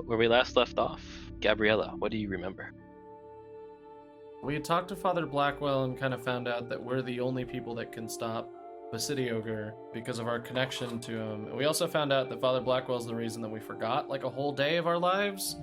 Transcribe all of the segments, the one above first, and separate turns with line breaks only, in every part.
where we last left off, Gabriella, what do you remember?
We had talked to Father Blackwell and kind of found out that we're the only people that can stop the City Ogre because of our connection to him. And we also found out that Father Blackwell's the reason that we forgot like a whole day of our lives.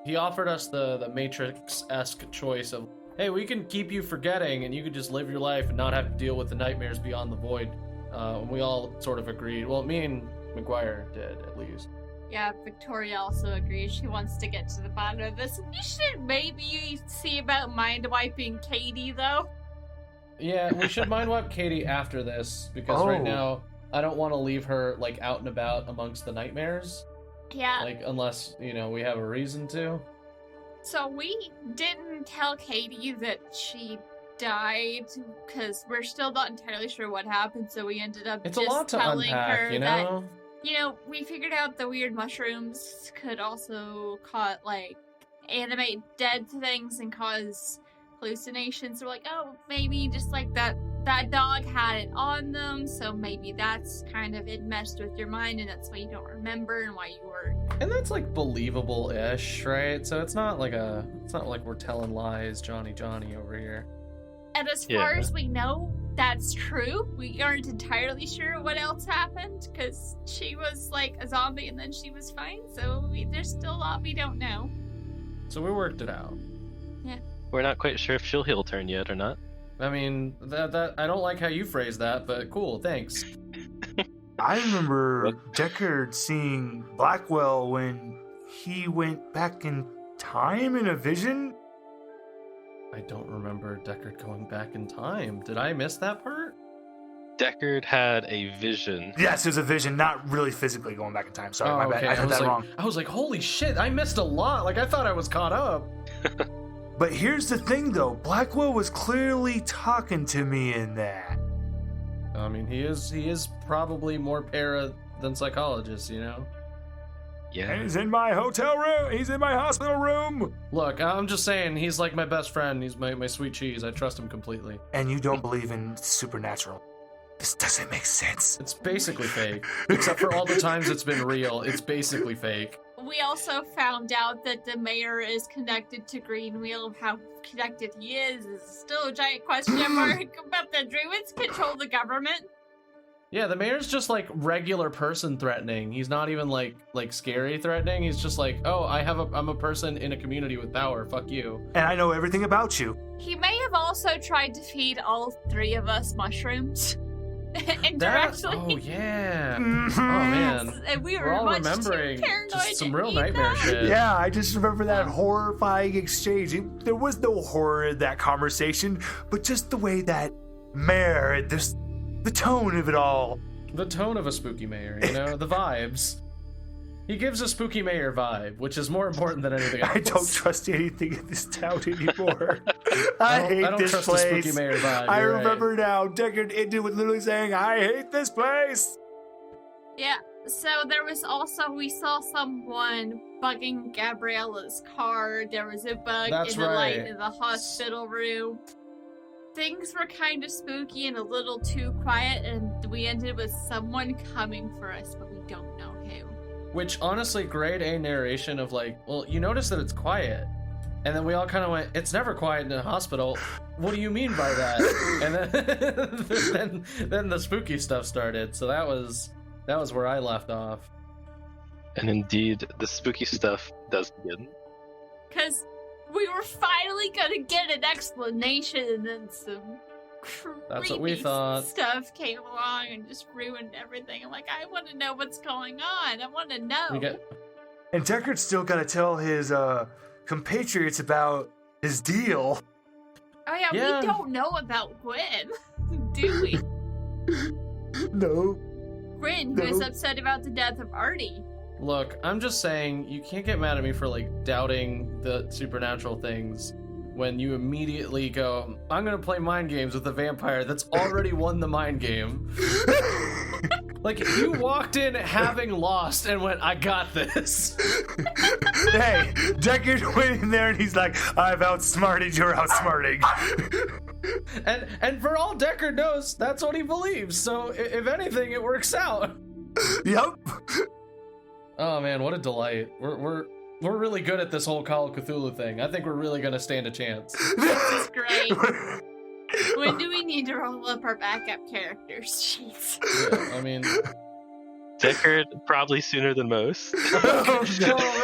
He offered us the Matrix-esque choice of, hey, we can keep you forgetting and you can just live your life and not have to deal with the nightmares beyond the void. And we all sort of agreed. Well, me and McGuire did, at least.
Yeah, Victoria also agrees. She wants to get to the bottom of this. We should maybe see about mind-wiping Katie, though.
Yeah, we should mind-wipe Katie after this, because right now, I don't want to leave her, like, out and about amongst the nightmares.
Yeah.
Like, unless, you know, we have a reason to.
So we didn't tell Katie that she died, because we're still not entirely sure what happened, so we ended up
It's
just
a lot to
telling
unpack,
her
you know?
that, you know, we figured out the weird mushrooms could also animate dead things and cause hallucinations. So we're like, oh, maybe just like that dog had it on them, so maybe that's kind of it messed with your mind, and that's why you don't remember and why you were.
And that's like believable-ish, right? So it's not like we're telling lies, Johnny over here.
And as far as we know, that's true. We aren't entirely sure what else happened, because she was like a zombie and then she was fine, so there's still a lot we don't know.
So we worked it out.
Yeah.
We're not quite sure if she'll heel turn yet or not.
I mean, that I don't like how you phrase that, but cool, thanks.
I remember Deckard seeing Blackwell when he went back in time in a vision.
I don't remember Deckard going back in time. Did I miss that part?
Deckard had a vision.
Yes, it was a vision, not really physically going back in time. Sorry, my bad.
Okay.
I heard that wrong.
I was like, holy shit, I missed a lot. Like, I thought I was caught up.
But here's the thing, though. Blackwell was clearly talking to me in that.
I mean, he is probably more para than psychologist, you know?
Yeah.
And he's in my hotel room. He's in my hospital room.
Look, I'm just saying, he's like my best friend. He's my sweet cheese. I trust him completely.
And you don't believe in supernatural. This doesn't make sense.
It's basically fake. Except for all the times it's been real. It's basically fake.
We also found out that the mayor is connected to Greenwheel. How connected he is still a giant question mark. But the druids control the government.
Yeah, the mayor's just like regular person threatening. He's not even like scary threatening. He's just like, oh, I'm a person in a community with power. Fuck you.
And I know everything about you.
He may have also tried to feed all three of us mushrooms. Indirectly.
Oh yeah.
Mm-hmm.
Oh man.
And we
We're
were
all
much
remembering
too paranoid
just some
to
real
eat
nightmare
that.
shit.
Yeah, I just remember that horrifying exchange. There was no horror in that conversation, but just the way that mayor, the tone of it all.
The tone of a spooky mayor, you know, the vibes. He gives a spooky mayor vibe, which is more important than anything else.
I don't trust anything in this town anymore. I hate
don't
this
trust
place.
the spooky mayor vibe.
I
You're right.
remember now. Deckard ended with literally saying, "I hate this place."
Yeah, so there was also, we saw someone bugging Gabriella's car. There was a bug in the light in the hospital room. Things were kind of spooky and a little too quiet, and we ended with someone coming for us, but we don't know who.
Which, honestly, grade A narration of like, well, you notice that it's quiet. And then we all kind of went, it's never quiet in a hospital. What do you mean by that? And then the spooky stuff started. So that was where I left off.
And indeed, the spooky stuff does begin.
Because we were finally gonna get an explanation, and then some
That's what we
creepy
thought.
stuff came along and just ruined everything. I'm like, I want to know what's going on. I want to know.
And Deckard's still got to tell his compatriots about his deal.
Oh yeah, we don't know about Gwen, do we?
No.
Gwen, who is upset about the death of Artie.
Look, I'm just saying, you can't get mad at me for like doubting the supernatural things when you immediately go, I'm gonna play mind games with a vampire that's already won the mind game. Like, you walked in having lost and went, I got this.
Hey, Deckard went in there and he's like, I've outsmarted your outsmarting.
And for all Deckard knows, that's what he believes. So if anything, it works out.
Yep.
Oh man, what a delight. We're really good at this whole Call of Cthulhu thing. I think we're really gonna stand a chance.
This is great. When do we need to roll up our backup characters? Jeez.
Yeah, I mean...
Deckard probably sooner than most.
Oh,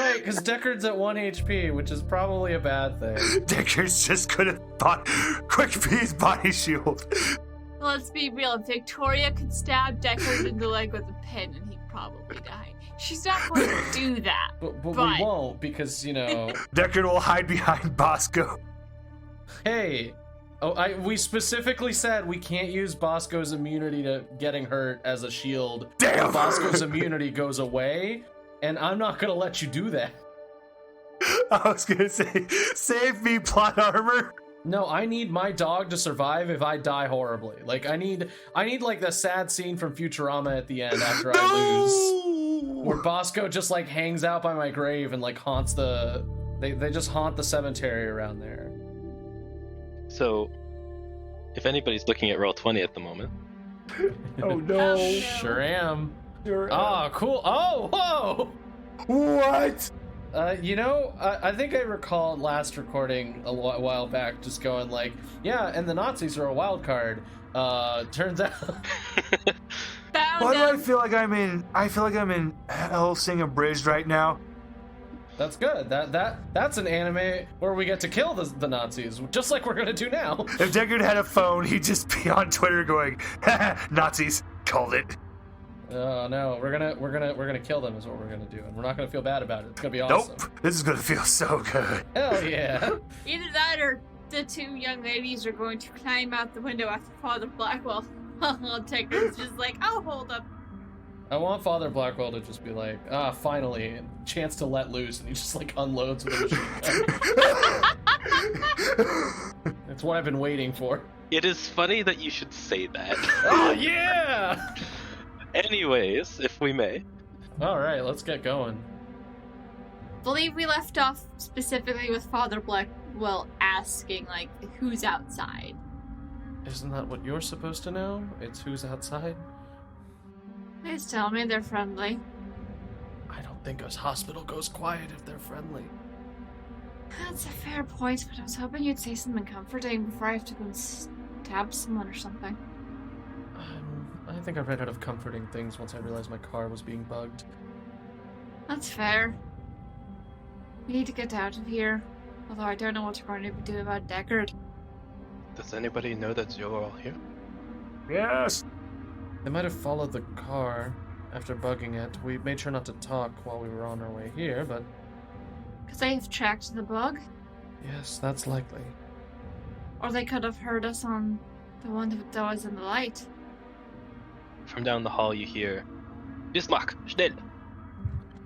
right, because Deckard's at 1 HP, which is probably a bad thing.
Deckard's just gonna quick piece body shield.
Let's be real. Victoria could stab Deckard in the leg with a pin and he'd probably die. She's not going to do that.
But we won't, because, you know...
Deckard will hide behind Bosco.
Hey... we specifically said we can't use Bosco's immunity to getting hurt as a shield.
Damn!
Bosco's immunity goes away, and I'm not gonna let you do that.
I was gonna say, save me, plot armor.
No, I need my dog to survive if I die horribly. Like, I need like the sad scene from Futurama at the end after I lose. Where Bosco just, like, hangs out by my grave and, like, haunts the... They just haunt the cemetery around there.
So, if anybody's looking at Roll20 at the moment...
Oh, no.
Sure am.
Sure
Oh, cool. Oh, whoa!
What?
You know, I think I recall last recording a while back just going like, yeah, and the Nazis are a wild card. Turns out...
Why do I feel like I'm in Hellsing Abridged right now?
That's good. That's an anime where we get to kill the Nazis, just like we're gonna do now.
If Deckard had a phone, he'd just be on Twitter going, Nazis, called it.
Oh no, we're gonna kill them is what we're gonna do, and we're not gonna feel bad about it. It's gonna be awesome.
Nope, this is gonna feel so good.
Hell yeah.
Either that or the two young ladies are going to climb out the window after Father Blackwell. Deckard's just like, oh, hold up.
I want Father Blackwell to just be like, finally, chance to let loose, and he just like unloads with a machine gun. That's what I've been waiting for.
It is funny that you should say that.
Oh yeah!
Anyways, if we may.
Alright, let's get going.
Believe we left off specifically with Father Blackwell asking, like, who's outside.
Isn't that what you're supposed to know? It's who's outside?
Please tell me they're friendly.
I don't think a hospital goes quiet if they're friendly.
That's a fair point, but I was hoping you'd say something comforting before I have to go and stab someone or something.
I think I ran out of comforting things once I realized my car was being bugged.
That's fair. We need to get out of here. Although I don't know what we're going to do about Deckard.
Does anybody know that you're all here?
Yes.
They might have followed the car after bugging it. We made sure not to talk while we were on our way here, but...
Because they have tracked the bug?
Yes, that's likely.
Or they could have heard us on the one that was in the light.
From down the hall you hear, Bismarck, schnell!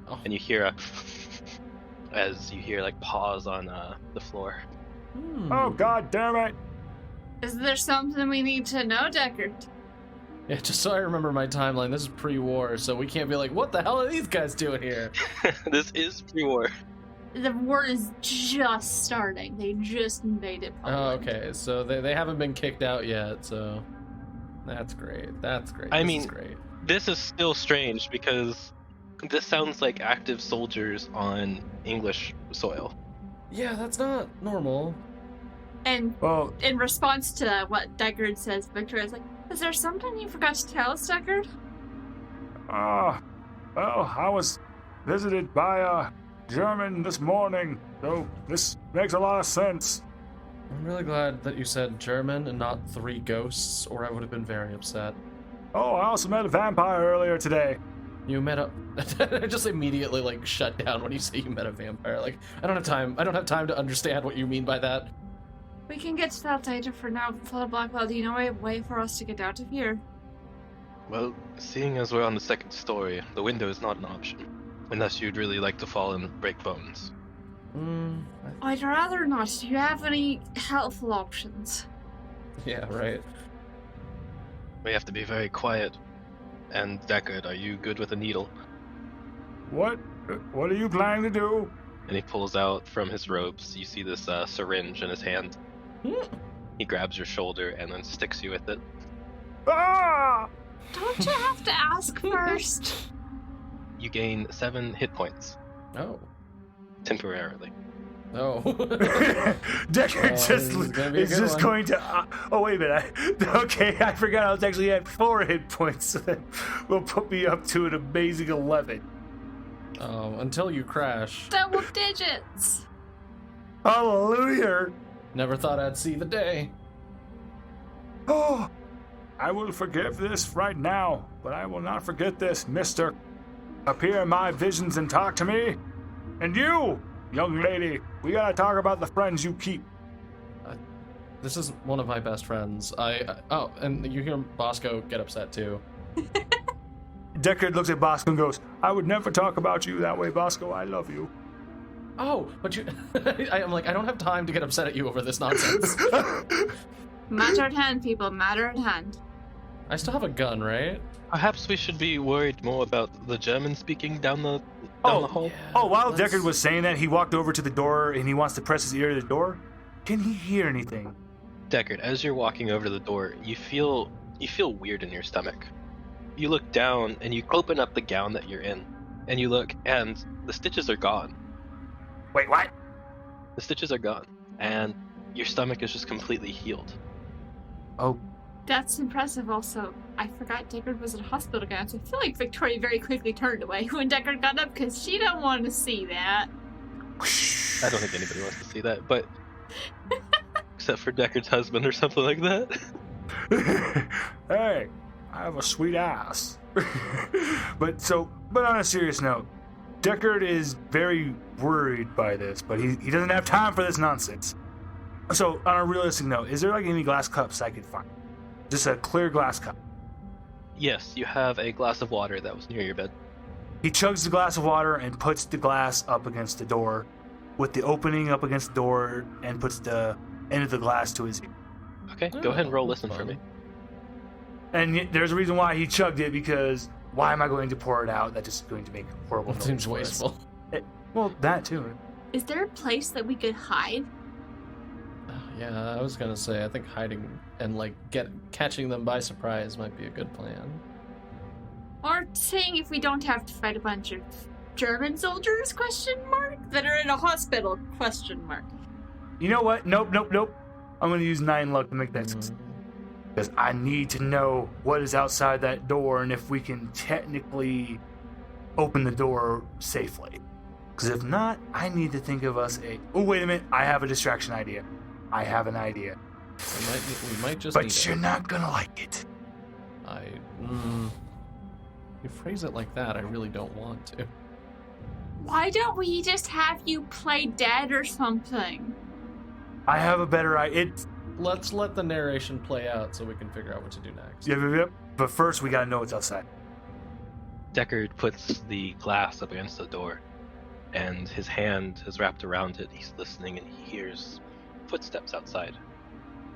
Oh.
And you hear as you hear like paws on the floor.
Oh, god damn it.
Is there something we need to know, Deckard?
Yeah, just so I remember my timeline, this is pre-war, so we can't be like, what the hell are these guys doing here?
This is pre-war.
The war is just starting. They just invaded Poland.
Oh, okay, so they haven't been kicked out yet, so... That's great, that's great.
I
This
mean,
is great.
This is still strange because this sounds like active soldiers on English soil.
Yeah, that's not normal.
And
Well,
in response to what Deckard says, Victoria's like, is there something you forgot to tell us, Deckard?
well, I was visited by a German this morning, so this makes a lot of sense.
I'm really glad that you said German and not 3 ghosts, or I would have been very upset.
Oh, I also met a vampire earlier today.
You met a... I just immediately, like, shut down when you say you met a vampire. Like, I don't have time to understand what you mean by that.
We can get to that later. For now, Father Blackwell, do you know a way for us to get out of here?
Well, seeing as we're on the 2nd story, the window is not an option. Unless you'd really like to fall and break bones.
I'd rather not. Do you have any helpful options?
Yeah, right.
We have to be very quiet. And Deckard, are you good with a needle?
What are you planning to do?
And he pulls out from his robes, you see this syringe in his hand. He grabs your shoulder and then sticks you with it.
Ah!
Don't you have to ask first?
You gain 7 hit points.
Oh.
temporarily.
Oh.
Deckard
This
just
is gonna be a
is
good
just
one.
going to. Oh wait a minute! Okay, I forgot I was actually at 4 hit points. So that will put me up to an amazing 11.
Until you crash.
Double digits.
Hallelujah!
Never thought I'd see the day.
Oh, I will forgive this right now, but I will not forget this, Mister. Appear in my visions and talk to me. And you, young lady, we gotta talk about the friends you keep.
This is one of my best friends. Oh, and you hear Bosco get upset too.
Deckard looks at Bosco and goes, I would never talk about you that way, Bosco. I love you.
Oh, but you... I'm like, I don't have time to get upset at you over this nonsense.
Matter at hand, people. Matter at hand.
I still have a gun, right?
Perhaps we should be worried more about the German speaking down the hall.
Oh, while
let's-
Deckard was saying that, he walked over to the door and he wants to press his ear to the door. Can he hear anything?
Deckard, as you're walking over to the door, you feel weird in your stomach. You look down and you open up the gown that you're in, and you look, and the stitches are gone.
Wait, what?
The stitches are gone, and your stomach is just completely healed.
Oh,
That's impressive. Also, I forgot Deckard was in a hospital gown, so I feel like Victoria very quickly turned away when Deckard got up because she don't want to see that.
I don't think anybody wants to see that, but except for Deckard's husband or something like that.
Hey, I have a sweet ass. But on a serious note, Deckard is very worried by this, but he doesn't have time for this nonsense. So, on a realistic note, is there like any glass cups I could find? Just a clear glass cup.
Yes, you have a glass of water that was near your bed.
He chugs the glass of water and puts the glass up against the door, with the opening up against the door, and puts the end of the glass to his ear.
Okay, go ahead and roll
that's
listen for
fun.
me.
And there's a reason why he chugged it, because why am I going to pour it out? That's just going to make horrible
That
noise
seems
for us.
wasteful.
Well, that too.
Is there a place that we could hide?
Yeah, I was gonna say, I think hiding and like catching them by surprise might be a good plan.
Or saying if we don't have to fight a bunch of German soldiers, question mark, that are in a hospital, question mark.
You know what? Nope. I'm going to use 9 luck to make that success. Because I need to know what is outside that door and if we can technically open the door safely. Because if not, I need to think of us a... Oh, wait a minute. I have a distraction idea. I have an idea.
We might just need
But you're
it.
not going to like it.
You phrase it like that, I really don't want to.
Why don't we just have you play dead or something?
I have a better idea.
Let's let the narration play out so we can figure out what to do next.
Yep. But first, we got to know what's outside.
Deckard puts the glass up against the door, and his hand is wrapped around it. He's listening, and he hears footsteps outside.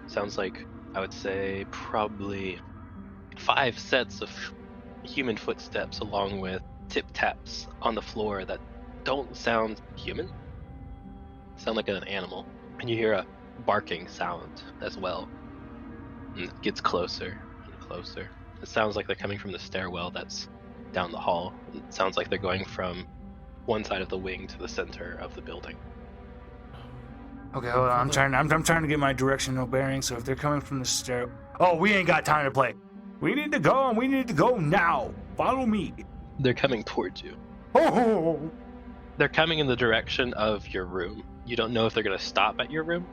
Sounds like, I would say, probably 5 sets of human footsteps, along with tip-taps on the floor that don't sound human. Sound like an animal. And you hear a barking sound as well. And it gets closer and closer. It sounds like they're coming from the stairwell that's down the hall. It sounds like they're going from one side of the wing to the center of the building.
Okay, hold on. I'm trying to get my directional bearing. So if they're coming from the stair... Oh, we ain't got time to play. We need to go, and we need to go now. Follow me.
They're coming towards you.
Oh!
They're coming in the direction of your room. You don't know if they're going to stop at your room,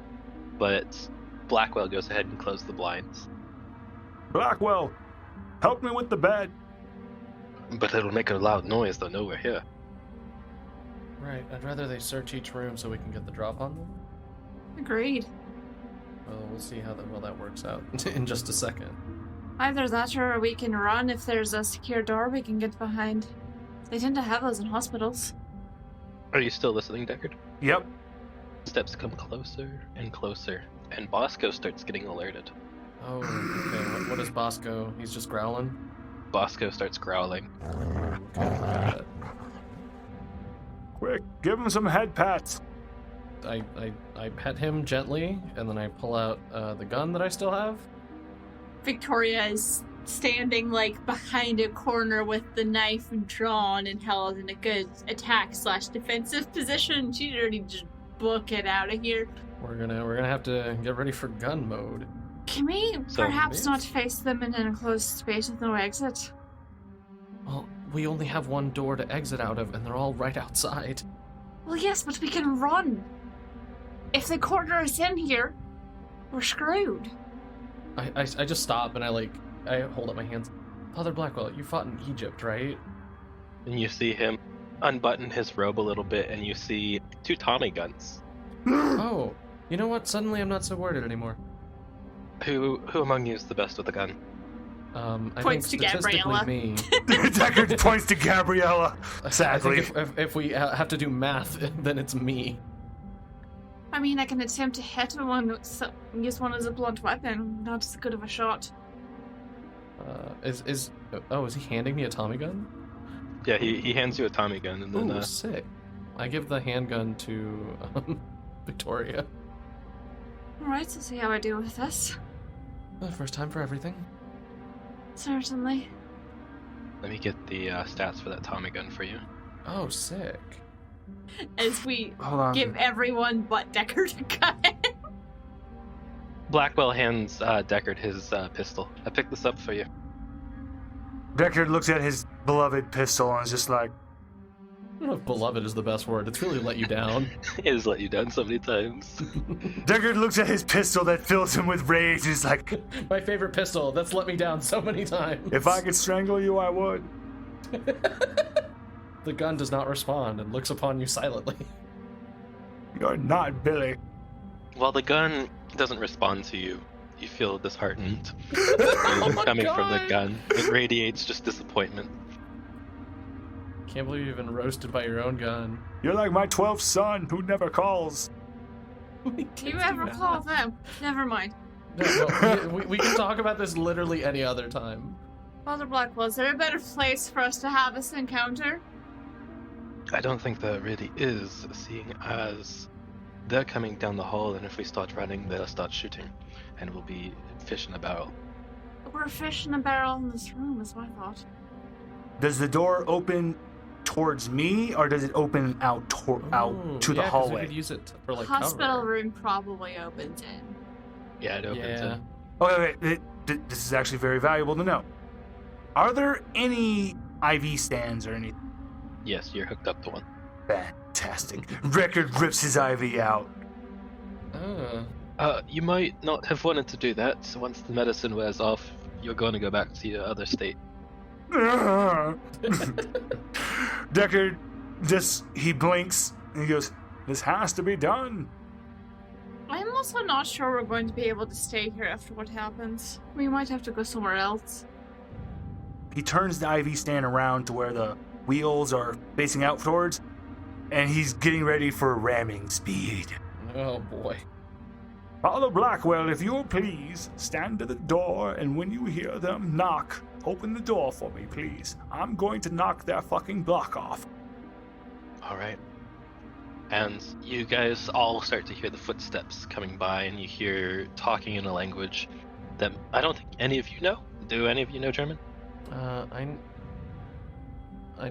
but Blackwell goes ahead and closes the blinds.
Blackwell, help me with the bed.
But it'll make a loud noise. They'll know we're here.
Right, I'd rather they search each room so we can get the drop on them.
Agreed.
Well, we'll see how that works out in just a second.
Either that or we can run if there's a secure door we can get behind. They tend to have those in hospitals.
Are you still listening, Deckard?
Yep.
Steps come closer and closer, and Bosco starts getting alerted.
Oh, okay. What is Bosco? He's just growling?
Bosco starts growling.
Okay, got it.
Quick, give him some head pats.
I pet him gently, and then I pull out the gun that I still have.
Victoria is standing like behind a corner with the knife drawn and held in a good attack/defensive position. She's ready to just book it out of here.
We're gonna have to get ready for gun mode.
Can we
So-
perhaps not face them in an enclosed space with no exit?
Well, we only have one door to exit out of, and they're all right outside.
Well, yes, but we can run. If they corner us in here, we're screwed.
I just stop and I hold up my hands. Father Blackwell, you fought in Egypt, right?
And you see him unbutton his robe a little bit, and you see 2 Tommy guns.
Oh, you know what? Suddenly I'm not so worried anymore.
Who among you is the best with a gun?
I
Points
think
to
statistically
Gabriella.
me.
Deckard points to Gabriella. Sadly.
I think if we have to do math, then it's me.
I mean, I can attempt to hit one, use one as a blunt weapon. Not as good of a shot.
Is he handing me a Tommy gun?
Yeah, he hands you a Tommy gun, and then
Ooh, sick. I give the handgun to Victoria.
Alright, so see how I do with this.
First time for everything.
Certainly.
let me get the stats for that Tommy gun for you.
Oh, sick.
As we
Hold on.
give everyone but Deckard a gun.
Blackwell hands Deckard his pistol. I picked this up for you.
Deckard looks at his beloved pistol and is just like,
I don't know if beloved is the best word. It's really let you down.
It has let you down so many times.
Deckard looks at his pistol that fills him with rage and is like,
My favorite pistol. That's let me down so many times.
if I could strangle you, I would.
The gun does not respond and looks upon you silently.
You're not Billy.
While the gun doesn't respond to you, you feel disheartened.
Oh
Coming from the
God.
gun. It radiates just disappointment.
Can't believe you've been roasted by your own gun.
You're like my 12th son who never calls.
Do you ever call them? Never mind.
No, we can talk about this literally any other time.
Father Blackwell, is there a better place for us to have this encounter?
I don't think there really is, seeing as they're coming down the hall, and if we start running, they'll start shooting, and we'll be fish in a barrel.
We're a fish in a barrel in this room, is my thought.
Does the door open towards me, or does it open out
Ooh,
to the
yeah, 'cause
hallway?
We could use it for like
Hospital
cover.
room probably opens in.
Yeah, it opens
Yeah.
in.
Okay, this is actually very valuable to know. Are there any IV stands or anything?
Yes, you're hooked up to one.
Fantastic. Deckard rips his IV out.
You might not have wanted to do that, so once the medicine wears off, you're going to go back to your other state.
Deckard he blinks and he goes, this has to be done.
I'm also not sure we're going to be able to stay here after what happens. We might have to go somewhere else.
He turns the IV stand around to where the wheels are facing out towards, and he's getting ready for ramming speed.
Oh boy.
Father Blackwell, if you'll please, stand at the door, and when you hear them knock, open the door for me, please. I'm going to knock their fucking block off.
Alright. And you guys all start to hear the footsteps coming by, and you hear talking in a language that I don't think any of you know. Do any of you know German?
I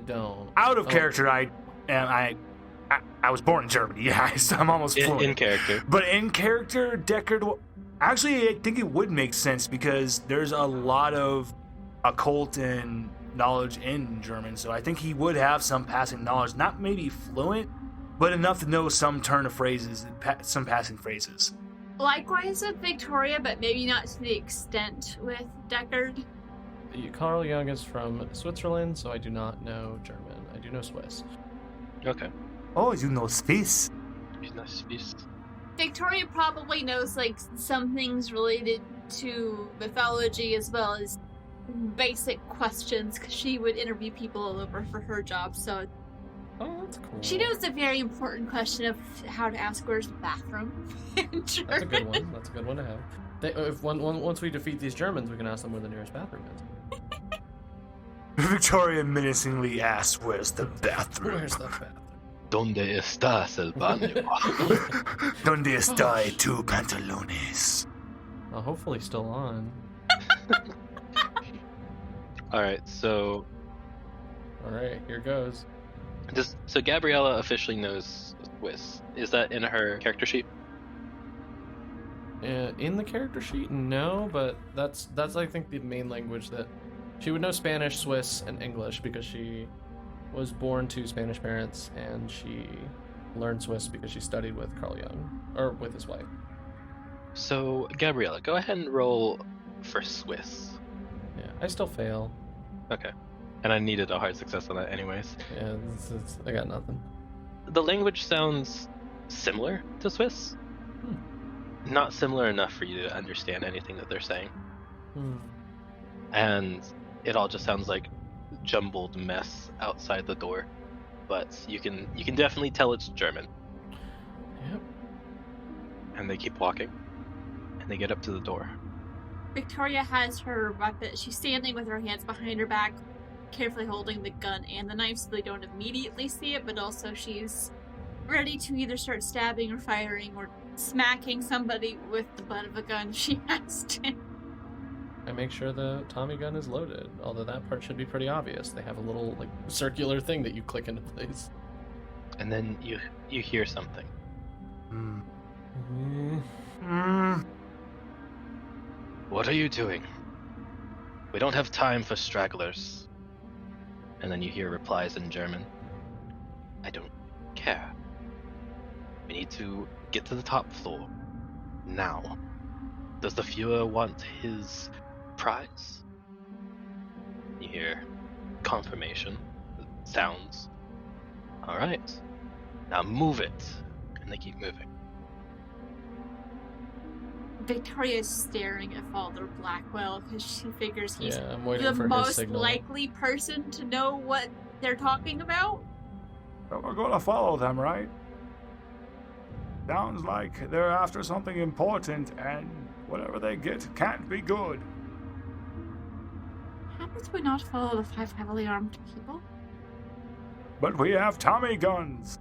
don't.
Out of
Oh.
character, I was born in Germany. Yeah, I'm almost fluent.
In character.
But in character, Deckard. Actually, I think it would make sense because there's a lot of occult and knowledge in German, so I think he would have some passing knowledge. Not maybe fluent, but enough to know some turn of phrases, some passing phrases.
Likewise with Victoria, but maybe not to the extent with Deckard.
Carl Jung is from Switzerland, so I do not know German. I do know Swiss.
Okay.
Oh, you know Swiss.
Nice beast.
Victoria probably knows like some things related to mythology as well as basic questions because she would interview people all over for her job. So
Oh, that's cool.
she knows the very important question of how to ask where's the bathroom in
That's a
German.
good one. That's a good one to have. Once we defeat these Germans, we can ask them where the nearest bathroom is.
Victoria menacingly asks, "Where's the bathroom?
Where's the bathroom?
¿Dónde estás el baño?
Donde está tu pantalones?"
Hopefully still on.
All right, so
All right, here goes.
so Gabriella officially knows Swiss. Is that in her character sheet?
In the character sheet, no, but that's I think the main language that she would know: Spanish, Swiss, and English, because she was born to Spanish parents, and she learned Swiss because she studied with Carl Jung, or with his wife.
So Gabriella, go ahead and roll for Swiss.
Yeah, I still fail.
Okay. And I needed a hard success on that anyways.
Yeah, I got nothing.
The language sounds similar to Swiss. Not similar enough for you to understand anything that they're saying. And it all just sounds like jumbled mess outside the door. But you can definitely tell it's German.
Yep.
And they keep walking. And they get up to the door.
Victoria has her weapon. She's standing with her hands behind her back, carefully holding the gun and the knife so they don't immediately see it, but also she's ready to either start stabbing or firing or smacking somebody with the butt of a gun if she has to.
I make sure the Tommy gun is loaded, although that part should be pretty obvious. They have a little like circular thing that you click into place.
And then you hear something. What are you doing? We don't have time for stragglers. And then you hear replies in German. I don't care. We need to get to the top floor. Now. Does the Fuhrer want his prize? You hear confirmation. Sounds. Alright. Now move it. And they keep moving.
Victoria is staring at Father Blackwell because she figures he's
Yeah, I'm waiting
the
for his
most
signal.
likely person to know what they're talking about.
But we're gonna follow them, right? Sounds like they're after something important, and whatever they get can't be good.
How did we not follow the 5 heavily armed people?
But we have Tommy guns.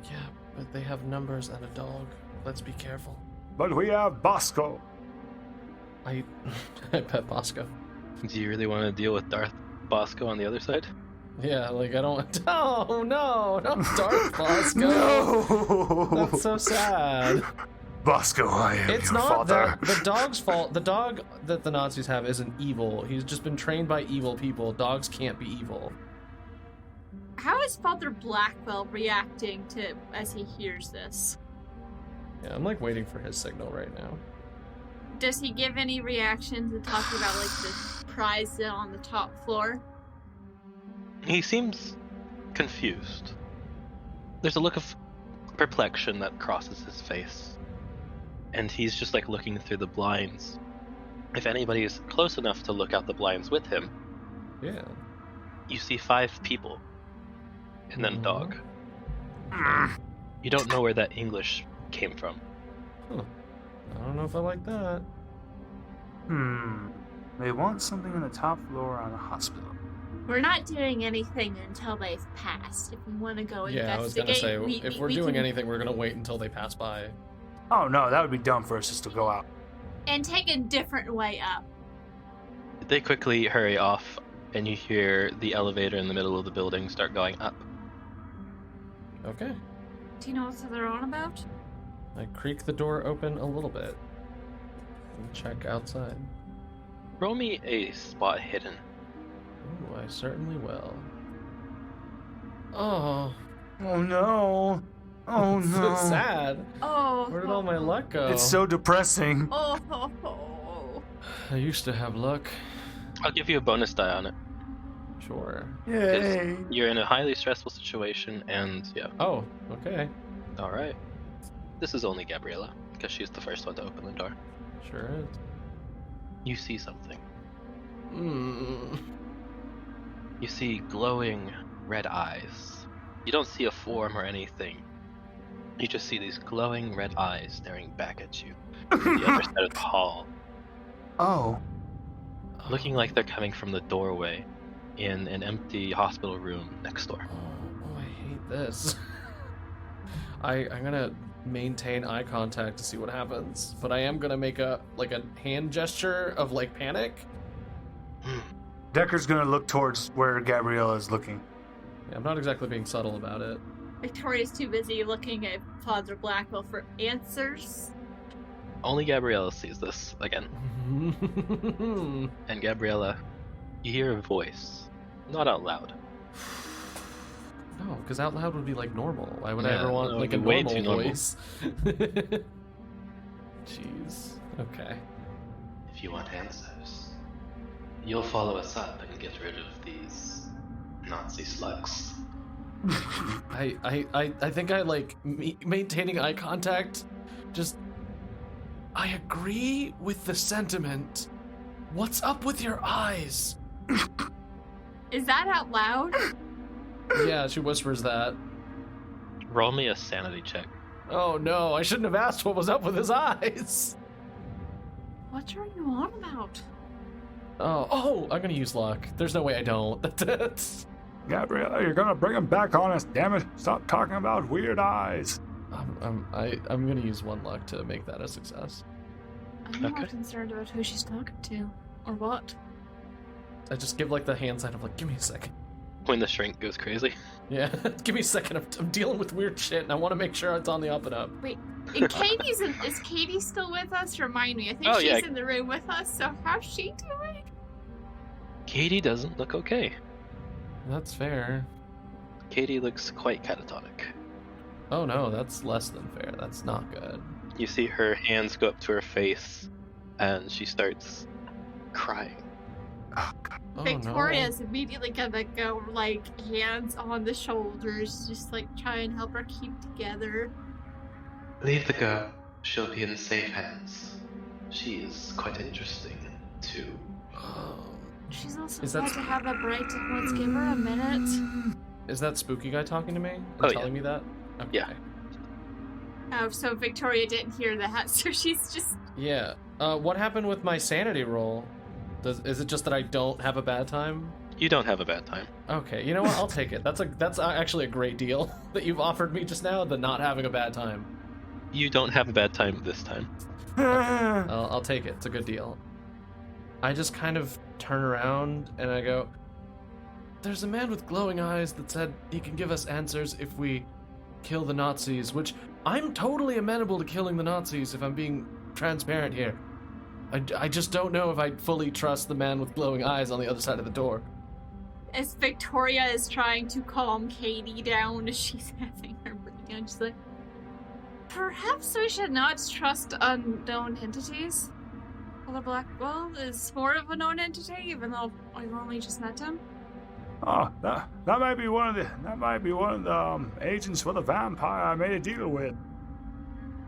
Yeah, but they have numbers and a dog. Let's be careful.
But we have Bosco.
I pet Bosco.
Do you really want to deal with Darth Bosco on the other side?
Yeah, like I don't. Oh no, not Darth Bosco.
No!
That's so sad.
Bosco, I am
It's
your
not
father.
the dog's fault. The dog that the Nazis have isn't evil. He's just been trained by evil people. Dogs can't be evil.
How is Father Blackwell reacting to as he hears this?
Yeah, I'm like waiting for his signal right now.
Does he give any reactions and talk about like the prize on the top floor?
He seems confused. There's a look of perplexion that crosses his face. And he's just like looking through the blinds. If anybody is close enough to look out the blinds with him,
Yeah.
you see 5 people. And then a dog. You don't know where that English came from.
I don't know if I like that.
They want something on the top floor on the hospital.
We're not doing anything until they've passed. If we want to go
Yeah, I was
investigate,
gonna say if we're
we
doing
can-
anything, we're gonna wait until they pass by.
Oh no, that would be dumb for us just to go out.
and take a different way up.
They quickly hurry off, and you hear the elevator in the middle of the building start going up.
Okay.
Do you know what they're on about?
I creak the door open a little bit and check outside.
Roll me a spot hidden.
Ooh, I certainly will. Oh,
Oh no. Oh
it's
no.
so sad.
Oh.
Where did all my luck go?
It's so depressing.
Oh.
I used to have luck.
I'll give you a bonus die on it.
Sure.
Yay.
You're in a highly stressful situation, and yeah.
Oh, okay.
Alright. This is only Gabriella, because she's the first one to open the door.
Sure is.
You see something.
Hmm.
You see glowing red eyes. You don't see a form or anything. You just see these glowing red eyes staring back at you from the other side of the hall,
Oh.
looking like they're coming from the doorway in an empty hospital room next door.
Oh, I hate this. I'm gonna maintain eye contact to see what happens, but I am gonna make a hand gesture of like panic.
Decker's gonna look towards where Gabriella is looking.
Yeah, I'm not exactly being subtle about it.
Victoria's too busy looking at Father Blackwell for answers.
Only Gabriella sees this again. And Gabriella, you hear a voice. Not out loud.
No, because out loud would be like normal. Why would I
Yeah,
ever want
no,
like a
it'd be way
normal
too normal.
voice? Jeez. Okay.
If you want answers, you'll follow us up and get rid of these Nazi slugs.
I think I like maintaining eye contact. Just, I agree with the sentiment. What's up with your eyes?
Is that out loud?
Yeah, she whispers that.
Roll me a sanity check.
Oh no, I shouldn't have asked what was up with his eyes.
What are you on about?
Oh, I'm gonna use luck. There's no way I don't. That's...
Gabriella, you're gonna bring him back on us, damn it. Stop talking about weird eyes.
I'm gonna use one luck to make that a success.
I'm more
Okay.
concerned about who she's talking to. Or what.
I just give like the hand sign of like, give me a second.
When the shrink goes crazy.
Yeah, give me a second. I'm dealing with weird shit, and I want to make sure it's on the up and up.
Wait, and is Katie still with us? Remind me. I think
Oh,
she's
yeah.
in the room with us, so how's she doing?
Katie doesn't look okay.
That's fair.
Katie looks quite catatonic.
Oh no, that's less than fair. That's not good.
You see her hands go up to her face, and she starts crying.
Oh, God.
Oh
Victoria's immediately gonna go, like, hands on the shoulders, just, like, try and help her keep together.
Leave the girl. She'll be in safe hands. She is quite interesting, too.
no.
She's also
Is
about
that-
to have a break. Let's give her a minute.
Is that spooky guy talking to me? And
Oh, yeah.
telling me that? Okay.
Yeah.
Oh, so Victoria didn't hear that, so she's just...
Yeah. What happened with my sanity roll? Is it just that I don't have a bad time?
You don't have a bad time.
Okay, you know what? I'll take it. That's actually a great deal that you've offered me just now. The not having a bad time.
You don't have a bad time this time.
I'll take it. It's a good deal. I just kind of turn around and I go, there's a man with glowing eyes that said he can give us answers if we kill the Nazis, which I'm totally amenable to killing the Nazis if I'm being transparent here. I just don't know if I fully trust the man with glowing eyes on the other side of the door.
As Victoria is trying to calm Katie down as she's having her breakdown, she's like, perhaps we should not trust unknown entities. Father Blackwell is more of a known entity, even though I've only just met him.
Oh, that might be one of the agents for the vampire I made a deal with.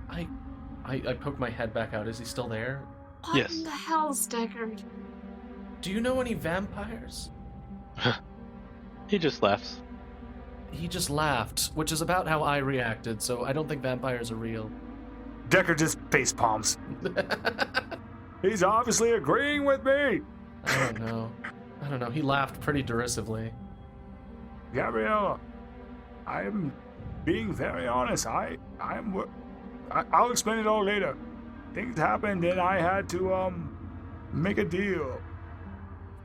I poke my head back out. Is he still there?
What
Yes.
in the hell's Deckard?
Do you know any vampires?
He just laughs.
He just laughed, which is about how I reacted, so I don't think vampires are real.
Decker just face palms. He's obviously agreeing with me.
I don't know. He laughed pretty derisively.
Gabriella, I am being very honest. I'll explain it all later. Things happened and I had to make a deal.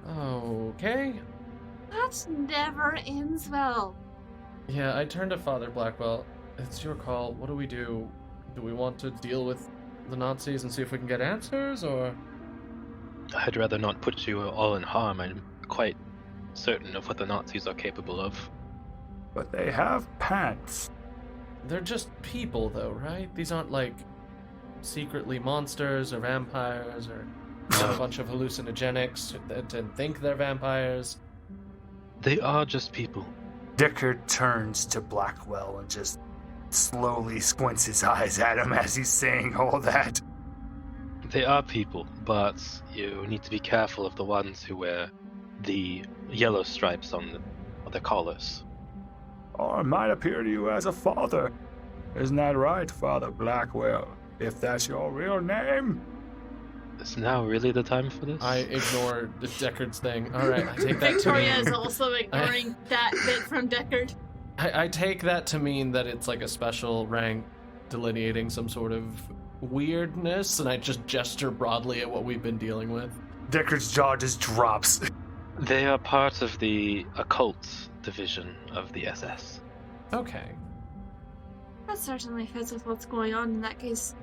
Okay.
That never ends well.
Yeah, I turned to Father Blackwell. It's your call. What do we do? Do we want to deal with the Nazis and see if we can get answers, or...
I'd rather not put you all in harm. I'm quite certain of what the Nazis are capable of.
But they have pants.
They're just people, though, right? These aren't, like, secretly monsters or vampires or a bunch of hallucinogenics that think they're vampires.
They are just people.
Deckard turns to Blackwell and just slowly squints his eyes at him as he's saying all that.
They are people, but you need to be careful of the ones who wear the yellow stripes on their collars.
Or might appear to you as a father. Isn't that right, Father Blackwell? If that's your real name?
Is now really the time for this?
I ignore the Deckard's thing. Alright, I take that to
Victoria
mean...
is also ignoring that bit from Deckard.
I take that to mean that it's like a special rank delineating some sort of weirdness, and I just gesture broadly at what we've been dealing with.
Deckard's jaw just drops.
They are part of the occult division of the SS.
Okay.
That certainly fits with what's going on in that case.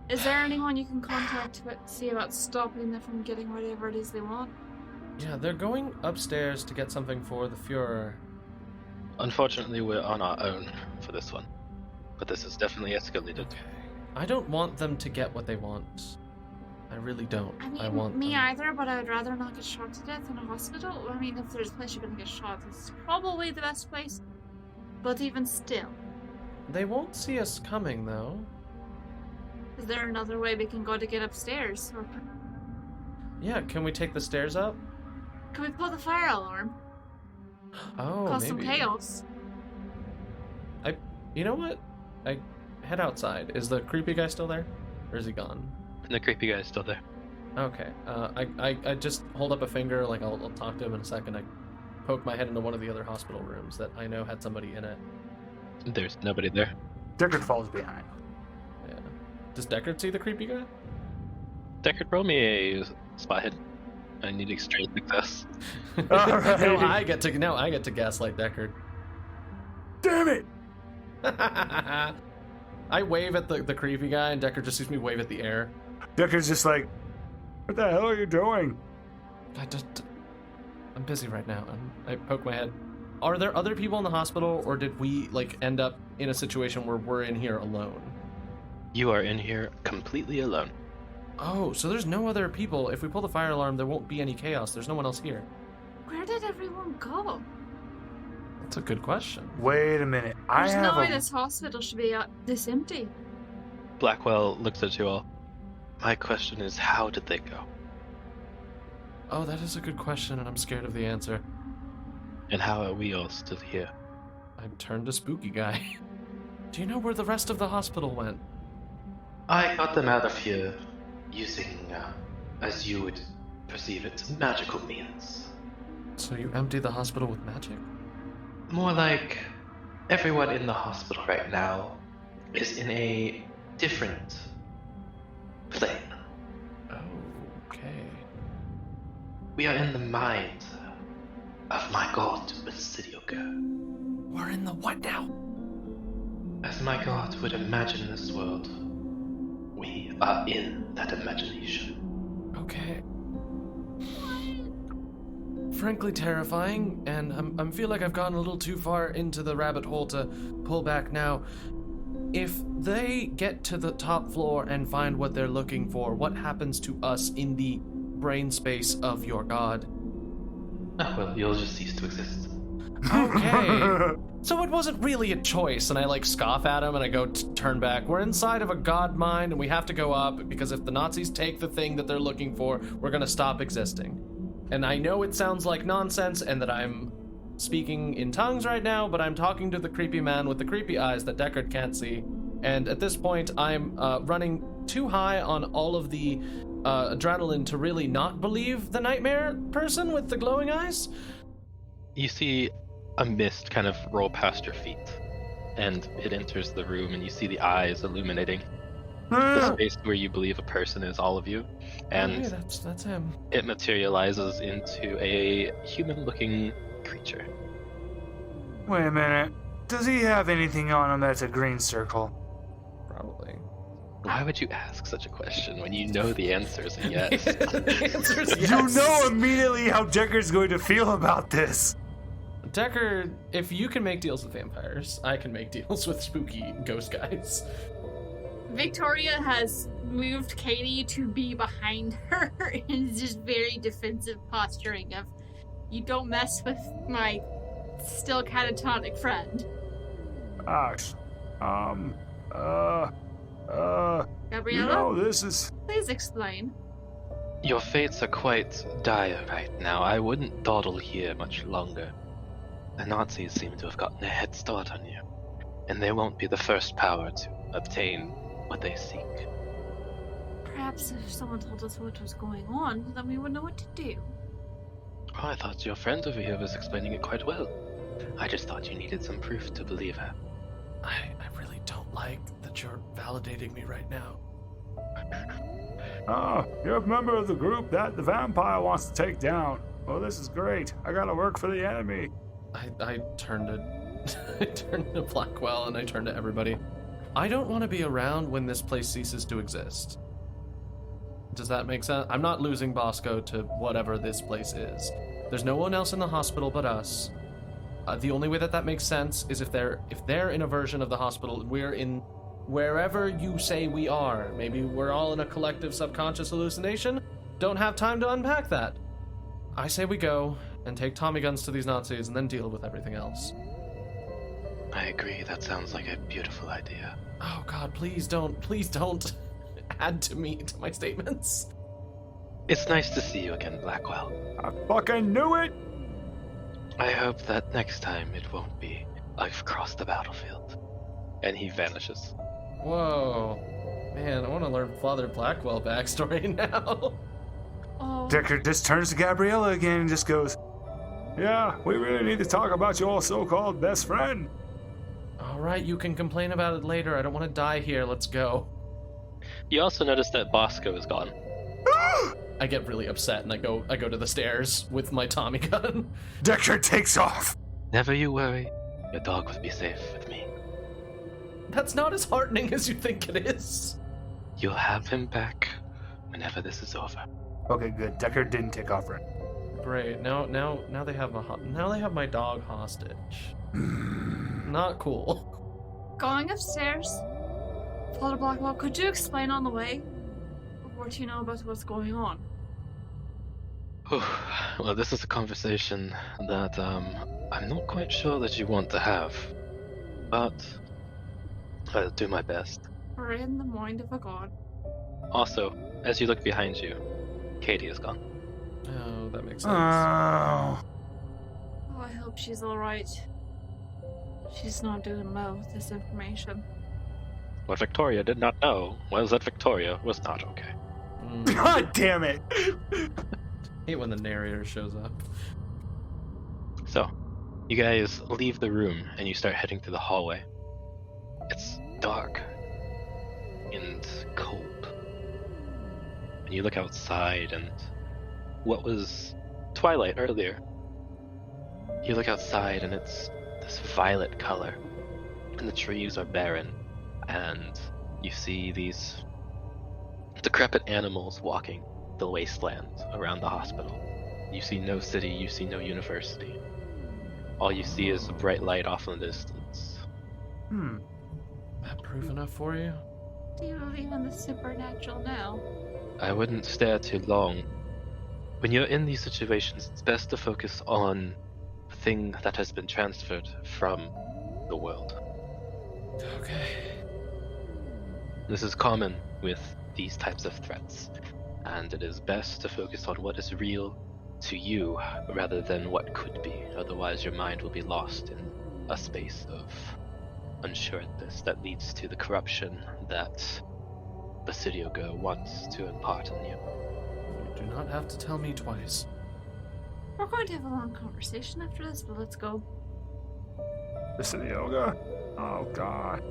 Is there anyone you can contact to see about stopping them from getting whatever it is they want?
Yeah, they're going upstairs to get something for the Fuhrer.
Unfortunately, we're on our own for this one. But this is definitely escalated.
Okay. I don't want them to get what they want. I really don't.
I mean,
I want
me
them.
either, but I would rather not get shot to death in a hospital. I mean, if there's a place you're gonna get shot, it's probably the best place. But even still,
They won't see us coming, though.
is there another way we can go to get upstairs? Or
Yeah, can we take the stairs up?
can we pull the fire alarm?
Oh,
Cause
maybe.
some chaos.
You know what? I head outside. Is the creepy guy still there? Or is he gone?
And the creepy guy is still there.
Okay. I just hold up a finger, like I'll talk to him in a second. I poke my head into one of the other hospital rooms that I know had somebody in it.
There's nobody there.
Deckard falls behind.
Yeah. Does Deckard see the creepy guy?
Deckard, roll me a spot hidden. I need extreme success.
Alright.
Now I get to gaslight Deckard.
Damn it!
I wave at the creepy guy, and Deckard just sees me wave at the air.
Deckard's just like, what the hell are you doing?
I'm busy right now. I poke my head. Are there other people in the hospital, or did we end up in a situation where we're in here alone?
You are in here completely alone.
Oh, so there's no other people. If we pull the fire alarm, there won't be any chaos. There's no one else here.
Where did everyone go?
That's a good question.
Wait a minute.
There's
I
no
have
way
a...
this hospital should be this empty.
Blackwell looks at you all. My question is, how did they go?
Oh, that is a good question, and I'm scared of the answer.
And how are we all still here?
I turned to Spooky Guy. Do you know where the rest of the hospital went?
I got them out of here using, as you would perceive it, magical means.
So you emptied the hospital with magic?
More like everyone in the hospital right now is in a different plane.
Okay.
We are in the mind of my god, Basidioka.
We're in the what now?
As my god would imagine this world, we are in that imagination.
Okay. Frankly terrifying, and I feel like I've gone a little too far into the rabbit hole to pull back now. If they get to the top floor and find what they're looking for, what happens to us in the brain space of your god?
Oh, well, you'll just cease to exist.
Okay. So it wasn't really a choice, and I scoff at him and I go turn back. We're inside of a god mind and we have to go up because if the Nazis take the thing that they're looking for, we're gonna stop existing. And I know it sounds like nonsense and that I'm speaking in tongues right now, but I'm talking to the creepy man with the creepy eyes that Deckard can't see. And at this point, I'm running too high on all of the adrenaline to really not believe the nightmare person with the glowing eyes.
You see a mist kind of roll past your feet, and it enters the room, and you see the eyes illuminating the space where you believe a person is, all of you, and
Hey, that's him.
it materializes into a human-looking creature.
Wait a minute. Does he have anything on him that's a green circle?
Probably.
Why would you ask such a question when you know the answer is a yes?
The answer is yes.
You know immediately how Deckard's going to feel about this.
Deckard, if you can make deals with vampires, I can make deals with spooky ghost guys.
Victoria has moved Katie to be behind her and is just very defensive posturing of, you don't mess with my still catatonic friend.
Gosh.
Gabriella,
No, this is...
please explain.
Your fates are quite dire right now. I wouldn't dawdle here much longer. The Nazis seem to have gotten a head start on you, and they won't be the first power to obtain what they seek.
Perhaps if someone told us what was going on, then we would know what to do.
Oh, I thought your friend over here was explaining it quite well. I just thought you needed some proof to believe her.
I really don't like that you're validating me right now.
You're a member of the group that the vampire wants to take down. Oh, this is great. I gotta work for the enemy.
I turned to I turned to Blackwell and I turned to everybody. I don't want to be around when this place ceases to exist. Does that make sense? I'm not losing Bosco to whatever this place is. There's no one else in the hospital but us. The only way that makes sense is if they're in a version of the hospital, we're in wherever you say we are. Maybe we're all in a collective subconscious hallucination. Don't have time to unpack that. I say we go and take Tommy guns to these Nazis and then deal with everything else.
I agree. That sounds like a beautiful idea.
Oh God, please don't add to my statements.
It's nice to see you again, Blackwell.
I fucking knew it!
I hope that next time it won't be I've crossed the battlefield. And he vanishes.
Whoa. Man, I want to learn Father Blackwell backstory now.
Oh.
Deckard just turns to Gabriella again and just goes, yeah, we really need to talk about your so-called best friend.
Alright, you can complain about it later. I don't want to die here. Let's go.
You also notice that Bosco is gone.
I get really upset and I go to the stairs with my Tommy gun.
Deckard takes off.
Never you worry. Your dog will be safe with me.
That's not as heartening as you think it is.
You'll have him back whenever this is over.
Okay, good. Deckard didn't take off right.
Great. Now they have my dog hostage. Not cool.
Going upstairs. Father Blackwell, could you explain on the way what you know about what's going on?
Well, this is a conversation that I'm not quite sure that you want to have, but I'll do my best.
We're in the mind of a god.
Also, as you look behind you, Katie is gone.
Oh, that makes sense.
Oh.
Oh, I hope she's alright. She's not doing well with this information.
What Victoria did not know was that Victoria was not okay.
God damn it!
Hate when the narrator shows up.
So, you guys leave the room and you start heading through the hallway. It's dark and cold. And you look outside and what was twilight earlier, you look outside and it's this violet color and the trees are barren and you see these decrepit animals walking the wasteland around the hospital. You see no city, you see no university. All you see is a bright light off in the distance.
That proof enough for you?
Do you believe in the supernatural now?
I wouldn't stare too long. When you're in these situations, it's best to focus on the thing that has been transferred from the world.
Okay.
This is common with these types of threats, and it is best to focus on what is real to you rather than what could be. Otherwise, your mind will be lost in a space of unsureness that leads to the corruption that Basidio Go wants to impart on you.
You do not have to tell me twice.
We're going to have a long conversation after this, but let's go.
Listen to yoga? Oh, God.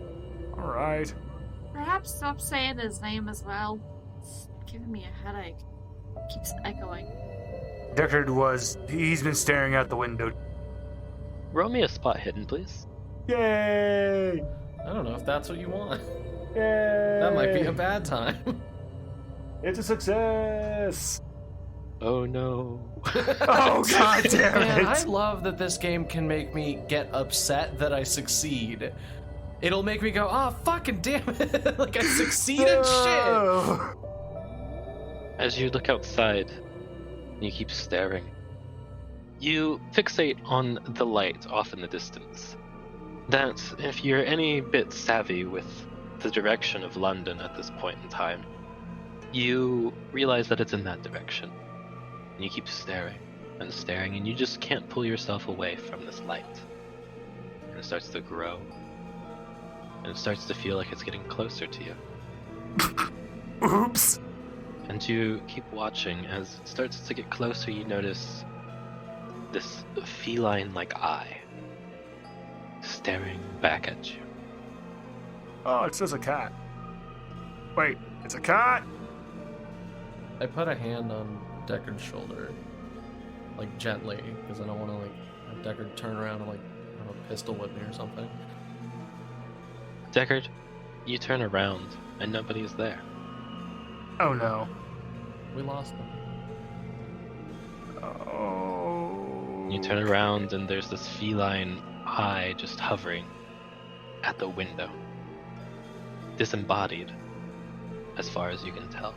Alright.
Perhaps stop saying his name as well. It's giving me a headache. It keeps echoing.
He's been staring out the window.
Roll me a spot hidden, please.
Yay!
I don't know if that's what you want.
Yay!
That might be a bad time.
It's a success!
Oh no.
Oh, God damn
Man, I
it!
love that this game can make me get upset that I succeed. It'll make me go, oh, fucking damn it. Like I succeeded, shit.
As you look outside, you keep staring. You fixate on the light off in the distance. That, if you're any bit savvy with the direction of London at this point in time, you realize that it's in that direction. And you keep staring, and you just can't pull yourself away from this light. And it starts to grow. And it starts to feel like it's getting closer to you.
Oops!
And you keep watching. As it starts to get closer, you notice this feline-like eye staring back at you.
Oh, it's just a cat. Wait, it's a cat?
I put a hand on Deckard's shoulder. like gently, because I don't want to like have Deckard turn around and like I don't know, pistol whip me or something.
Deckard, you turn around and nobody's there.
Oh no.
We lost them.
Oh.
You turn around and there's this feline eye just hovering at the window. Disembodied, as far as you can tell.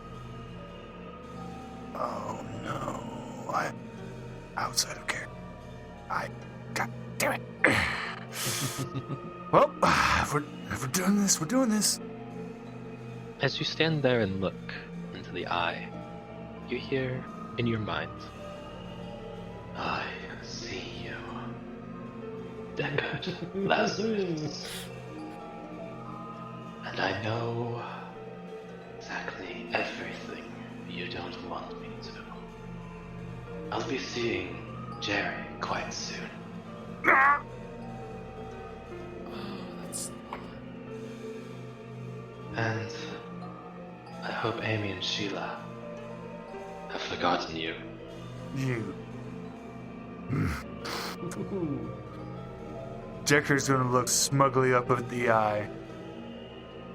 Oh no. I'm outside of care. God damn it. Well, if we're doing this, we're doing this.
As you stand there and look into the eye, you hear in your mind, I see you, Deckard Lazarus. And I know exactly everything you don't want me to. I'll be seeing Jerry quite soon.
Oh, that's
And I hope Amy and Sheila have forgotten you.
You. Deckard's gonna look smugly up at the eye.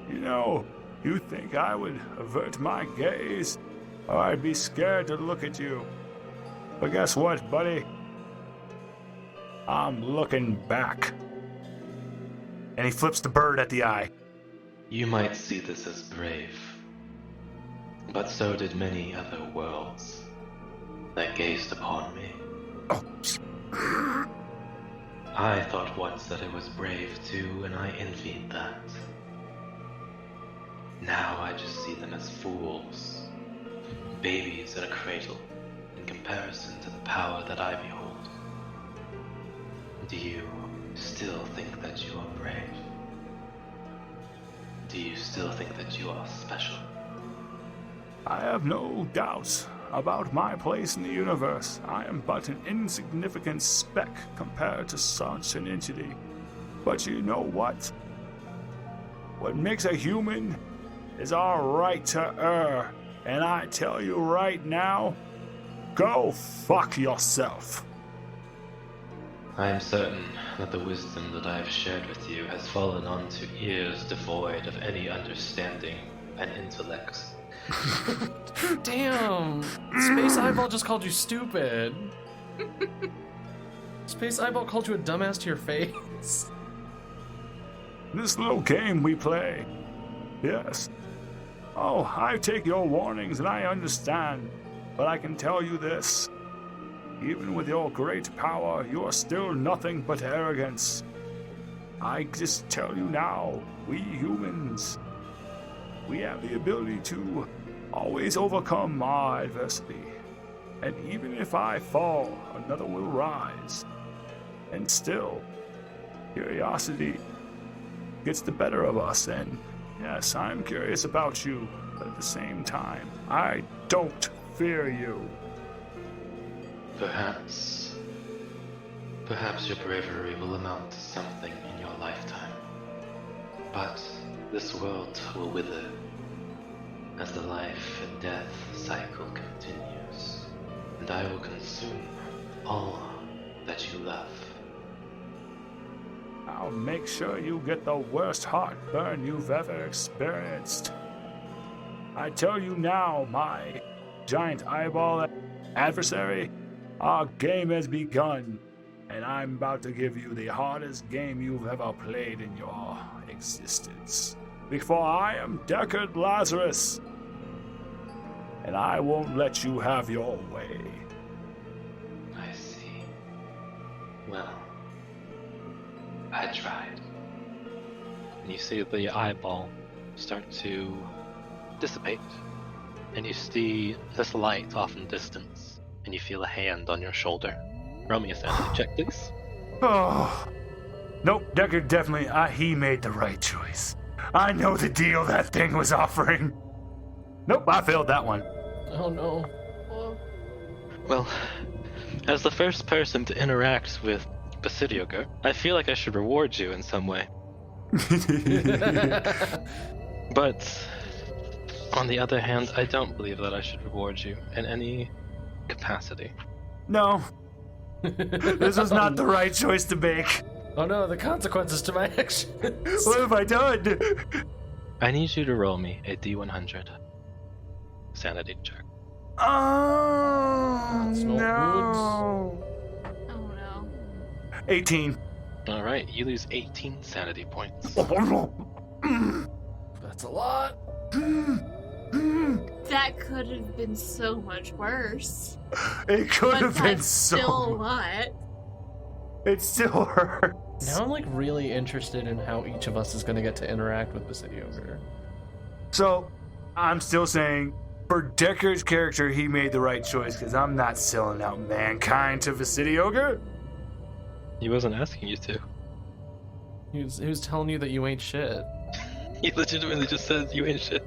You know, you think I would avert my gaze, or I'd be scared to look at you. But guess what, buddy? I'm looking back. And he flips the bird at the eye.
You might see this as brave, but so did many other worlds that gazed upon me.
Oh,
I thought once that it was brave too, and I envied that. Now I just see them as fools, babies in a cradle, in comparison to the power that I behold. Do you still think that you are brave? Do you still think that you are special?
I have no doubts about my place in the universe. I am but an insignificant speck compared to such an entity. But you know what? What makes a human is our right to err. And I tell you right now, go fuck yourself.
I am certain that the wisdom that I have shared with you has fallen onto ears devoid of any understanding and intellect.
Damn! Space Eyeball just called you stupid. Space Eyeball called you a dumbass to your face.
This little game we play. Yes. Oh, I take your warnings and I understand. But I can tell you this. Even with your great power, you are still nothing but arrogance. I just tell you now, we humans, we have the ability to always overcome our adversity. And even if I fall, another will rise. And still, curiosity gets the better of us. And yes, I'm curious about you, but at the same time, I don't fear you.
Perhaps your bravery will amount to something in your lifetime. But this world will wither as the life and death cycle continues, and I will consume all that you love.
I'll make sure you get the worst heartburn you've ever experienced. I tell you now, my giant eyeball adversary, our game has begun, and I'm about to give you the hardest game you've ever played in your existence. Before I am Deckard Lazarus, and I won't let you have your way.
I see. Well, I tried. And you see the eyeball start to dissipate, and you see this light off in the distance. And you feel a hand on your shoulder. Roll me a sanity check, please.
Oh. Nope, Deckard definitely, he made the right choice. I know the deal that thing was offering. Nope, I failed that one.
Oh no.
Well, as the first person to interact with Basidioker, I feel like I should reward you in some way. But, on the other hand, I don't believe that I should reward you in any capacity.
No, this was not the right choice to make.
Oh no, the consequences to my actions.
What have I done?
I need you to roll me a D100 sanity check.
Oh,
That's no
no.
Oh no.
18.
All right, you lose 18 sanity points.
That's a lot.
That could have been so much worse.
It could
But
have been
that's
so.
still a lot.
It still hurts.
Now I'm like really interested in how each of us is gonna get to interact with the city ogre.
So, I'm still saying, for Deckard's character, he made the right choice because I'm not selling out mankind to the city ogre.
He wasn't asking you to.
He was telling you that you ain't shit.
He legitimately just says you ain't shit.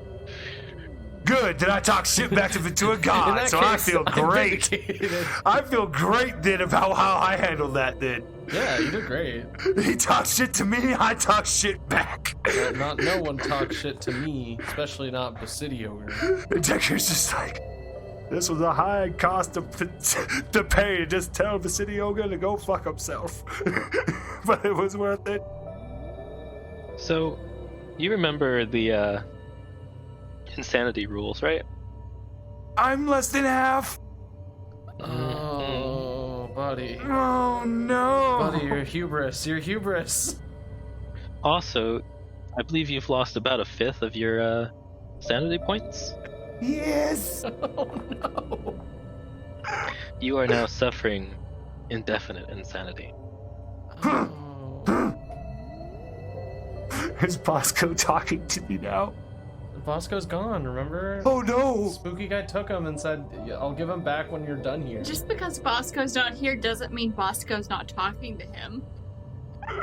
Good, then I talk shit back to a god,
that
so I
case,
feel
I'm
great.
vindicated.
I feel great then about how I handled that then.
Yeah, you did great.
He talked shit to me, I talk shit back.
No one talks shit to me, especially not the city ogre.
And Deckard's just like, this was a high cost to pay to just tell the city ogre to go fuck himself. But it was worth it.
So, you remember the insanity rules, right?
I'm less than half.
Oh, buddy.
Oh no.
Buddy, you're hubris.
Also, I believe you've lost about a fifth of your sanity points.
Yes.
Oh no.
You are now suffering indefinite insanity.
Oh.
Is Bosco talking to me now?
Bosco's gone, remember?
Oh no.
Spooky guy took him and said, I'll give him back when you're done here.
Just because Bosco's not here doesn't mean Bosco's not talking to him.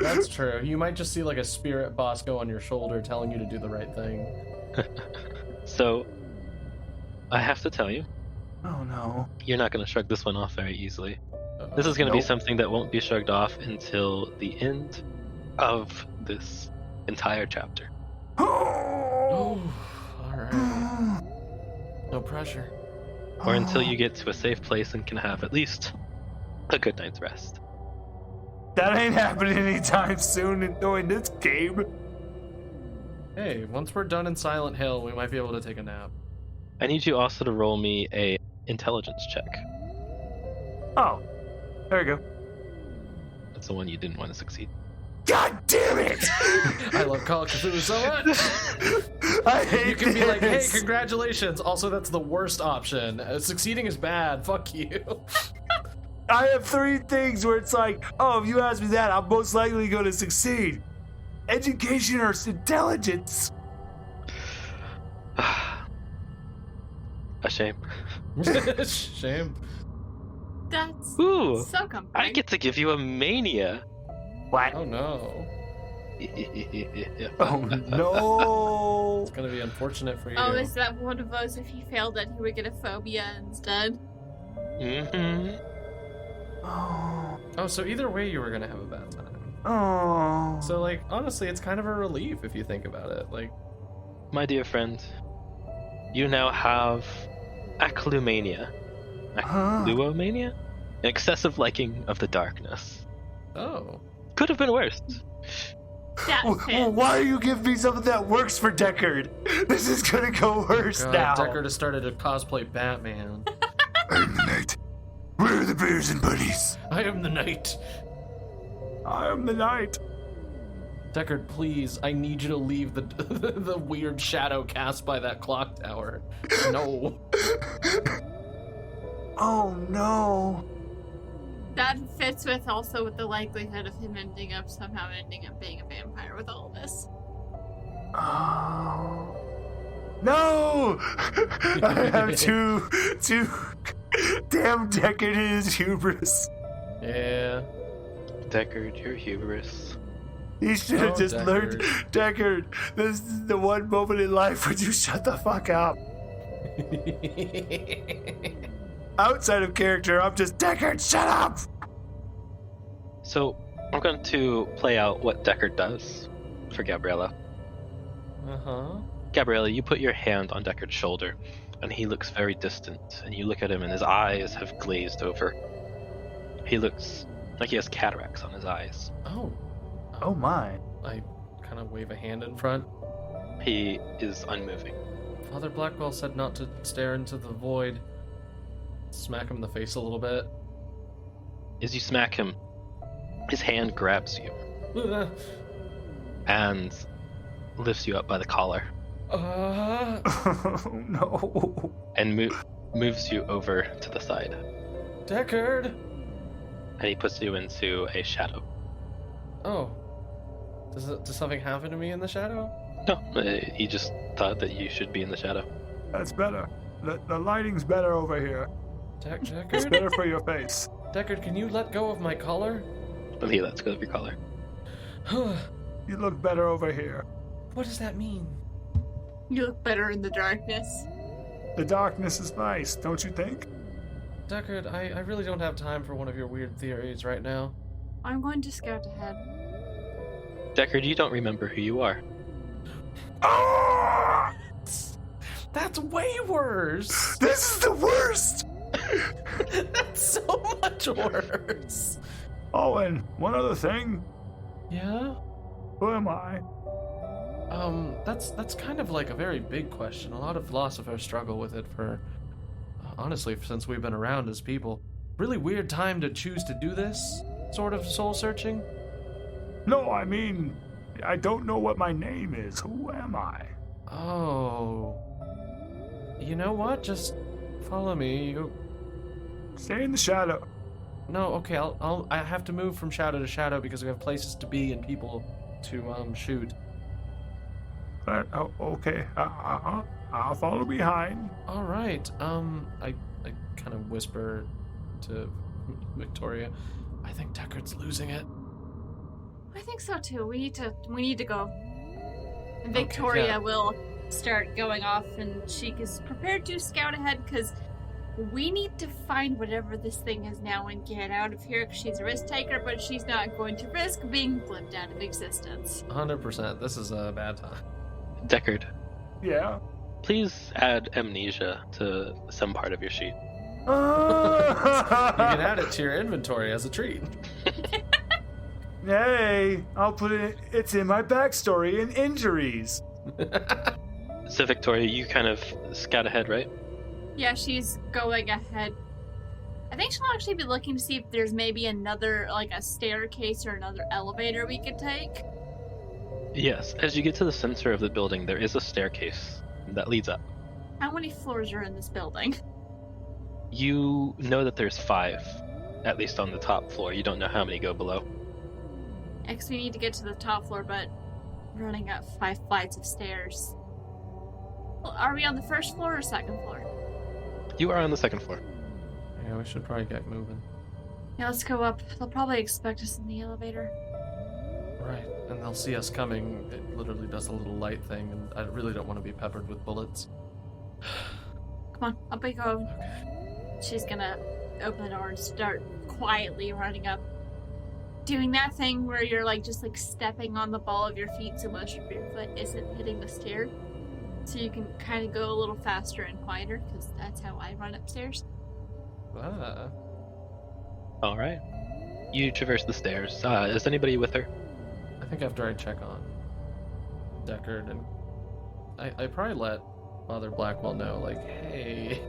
That's true. You might just see like a spirit Bosco on your shoulder telling you to do the right thing.
So, I have to tell you,
Oh no.
you're not going to shrug this one off very easily. This is going to be
Nope.
something that won't be shrugged off until the end of this entire chapter.
Oh, alright. No pressure.
Or until you get to a safe place and can have at least a good night's rest.
That ain't happening anytime soon in this game.
Hey, once we're done in Silent Hill, we might be able to take a nap.
I need you also to roll me a intelligence check.
Oh, there you go.
That's the one you didn't want to succeed.
God damn it!
I love Call of Cthulhu so much!
I hate
You can be like, hey,
this.
congratulations. Also, that's the worst option. Succeeding is bad. Fuck you.
I have 3 things where it's like, oh, if you ask me that, I'm most likely going to succeed. Education or intelligence.
A shame.
Shame.
That's
Ooh,
so comforting.
I get to give you a mania.
What?
Oh no.
Oh no.
It's gonna be unfortunate for you.
Oh, is that one of those if he failed that he would get a phobia instead?
Mm-hmm.
Oh.
Oh, so either way you were gonna have a bad time.
Oh.
So like, honestly, it's kind of a relief if you think about it. Like,
My dear friend, you now have aclumania.
Huh?
Acluomania? An excessive liking of the darkness.
oh.
Could have been worse.
That
Well,
fits.
why do you give me something that works for Deckard? This is gonna go worse
God,
now.
Deckard has started to cosplay Batman.
I'm the knight. Where are the bears and bunnies?
I am the knight.
I am the knight.
Deckard, please, I need you to leave the the weird shadow cast by that clock tower. No.
Oh no.
That fits with also with the likelihood of him somehow ending up being a vampire with all this.
Oh. No! I have two. Damn Deckard and his hubris.
Yeah.
Deckard, your hubris.
He should have
Oh,
just
Deckard.
learned. Deckard, this is the one moment in life when you shut the fuck up. Outside of character, I'm just Deckard, shut up!
So, I'm going to play out what Deckard does for Gabriella.
Uh-huh.
Gabriella, you put your hand on Deckard's shoulder, and he looks very distant, and you look at him and his eyes have glazed over. He looks like he has cataracts on his eyes.
Oh.
Oh my.
I kind of wave a hand in front.
He is unmoving.
Father Blackwell said not to stare into the void. Smack him in the face a little bit.
As you smack him, his hand grabs you and lifts you up by the collar
Oh no.
and moves you over to the side.
Deckard!
And he puts you into a shadow.
Oh. Does something happen to me in the shadow?
No, he just thought that you should be in the shadow.
That's better. The lighting's better over here. It's
Deckard?
better for your face.
Deckard, can you let go of my collar?
But he lets go of your collar.
You look better over here.
What does that mean?
You look better in the darkness.
The darkness is nice, don't you think?
Deckard, I really don't have time for one of your weird theories right now.
I'm going to scout ahead.
Deckard, you don't remember who you are.
Ah!
That's way worse!
This is the worst!
That's so much worse!
Oh, and one other thing.
Yeah?
Who am I?
That's kind of like a very big question. A lot of philosophers struggle with it for, honestly, since we've been around as people. Really weird time to choose to do this sort of soul searching.
No, I mean, I don't know what my name is. Who am I?
Oh. You know what? Just follow me.
Stay in the shadow.
No, okay, I have to move from shadow to shadow because we have places to be and people to shoot.
Okay. I'll follow behind.
All right. I kind of whisper to Victoria. I think Deckard's losing it.
I think so too. We need to go. And Victoria
yeah.
will start going off, and she is prepared to scout ahead because we need to find whatever this thing is now and get out of here. 'Cause she's a risk taker, but she's not going to risk being flipped out of existence.
100%. This is a bad time.
Deckard,
Yeah.
please add amnesia to some part of your sheet.
You can add it to your inventory as a treat.
Hey, I'll put it. It's in my backstory and injuries.
So Victoria, you kind of scout ahead, right?
Yeah, she's going ahead. I think she'll actually be looking to see if there's maybe another, like a staircase or another elevator we could take.
Yes. As you get to the center of the building, there is a staircase that leads up.
How many floors are in this building?
You know that there's 5, at least on the top floor. You don't know how many go below.
X, we need to get to the top floor, but running up 5 flights of stairs. Well, are we on the first floor or second floor?
You are on the second floor.
Yeah, we should probably get moving.
Yeah, let's go up. They'll probably expect us in the elevator.
Right, and they'll see us coming. It literally does a little light thing, and I really don't want to be peppered with bullets.
Come on, up we go.
Okay.
She's gonna open the door and start quietly running up. Doing that thing where you're just stepping on the ball of your feet so much of your foot isn't hitting the stair. So you can kind of go a little faster and quieter, because that's how I run upstairs.
Ah.
All right. You traverse the stairs. Is anybody with her?
I think after I check on Deckard, and I probably let Father Blackwell know, hey,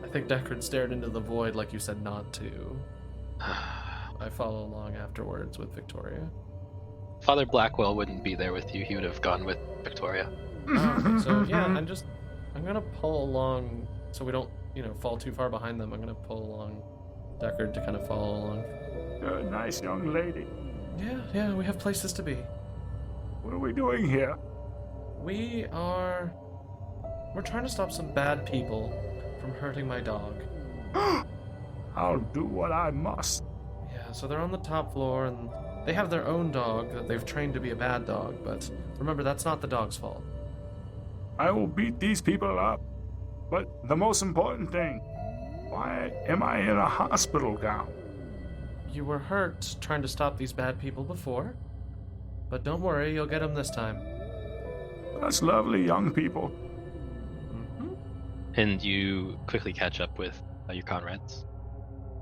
I think Deckard stared into the void like you said not to. I follow along afterwards with Victoria.
Father Blackwell wouldn't be there with you. He would have gone with Victoria.
Okay, so yeah, I'm gonna pull along so we don't, fall too far behind them. I'm gonna pull along Deckard to kind of follow along.
You're a nice young lady.
Yeah, we have places to be.
What are we doing here?
We're trying to stop some bad people from hurting my dog.
I'll do what I must.
Yeah, so they're on the top floor and they have their own dog that they've trained to be a bad dog, but remember, that's not the dog's fault.
I will beat these people up. But the most important thing, why am I in a hospital gown?
You were hurt trying to stop these bad people before, but don't worry, you'll get them this time.
That's lovely, young people.
Mm-hmm.
And you quickly catch up with your comrades.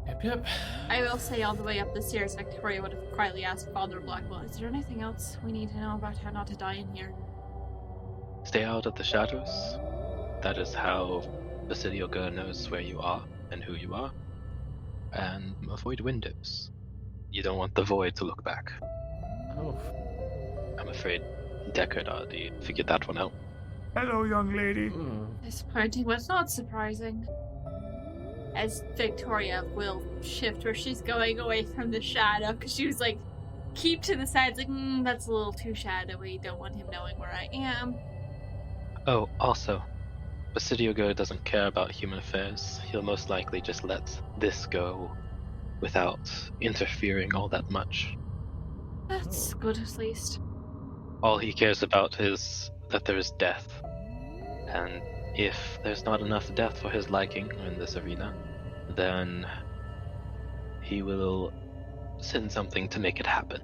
Yep.
I will say all the way up the stairs, Victoria would have quietly asked Father Blackwell, is there anything else we need to know about how not to die in here?
Stay out of the shadows. That is how Basidio Gur knows where you are and who you are. And avoid windows. You don't want the void to look back.
Oh.
I'm afraid Deckard already figured that one out.
Hello, young lady.
Disappointing, but not surprising. As Victoria will shift where she's going away from the shadow, because she was like, keep to the sides, like, that's a little too shadowy, don't want him knowing where I am.
Oh, also, Basidio Gur doesn't care about human affairs. He'll most likely just let this go without interfering all that much.
That's good, at least.
All he cares about is that there is death. And if there's not enough death for his liking in this arena, then he will send something to make it happen.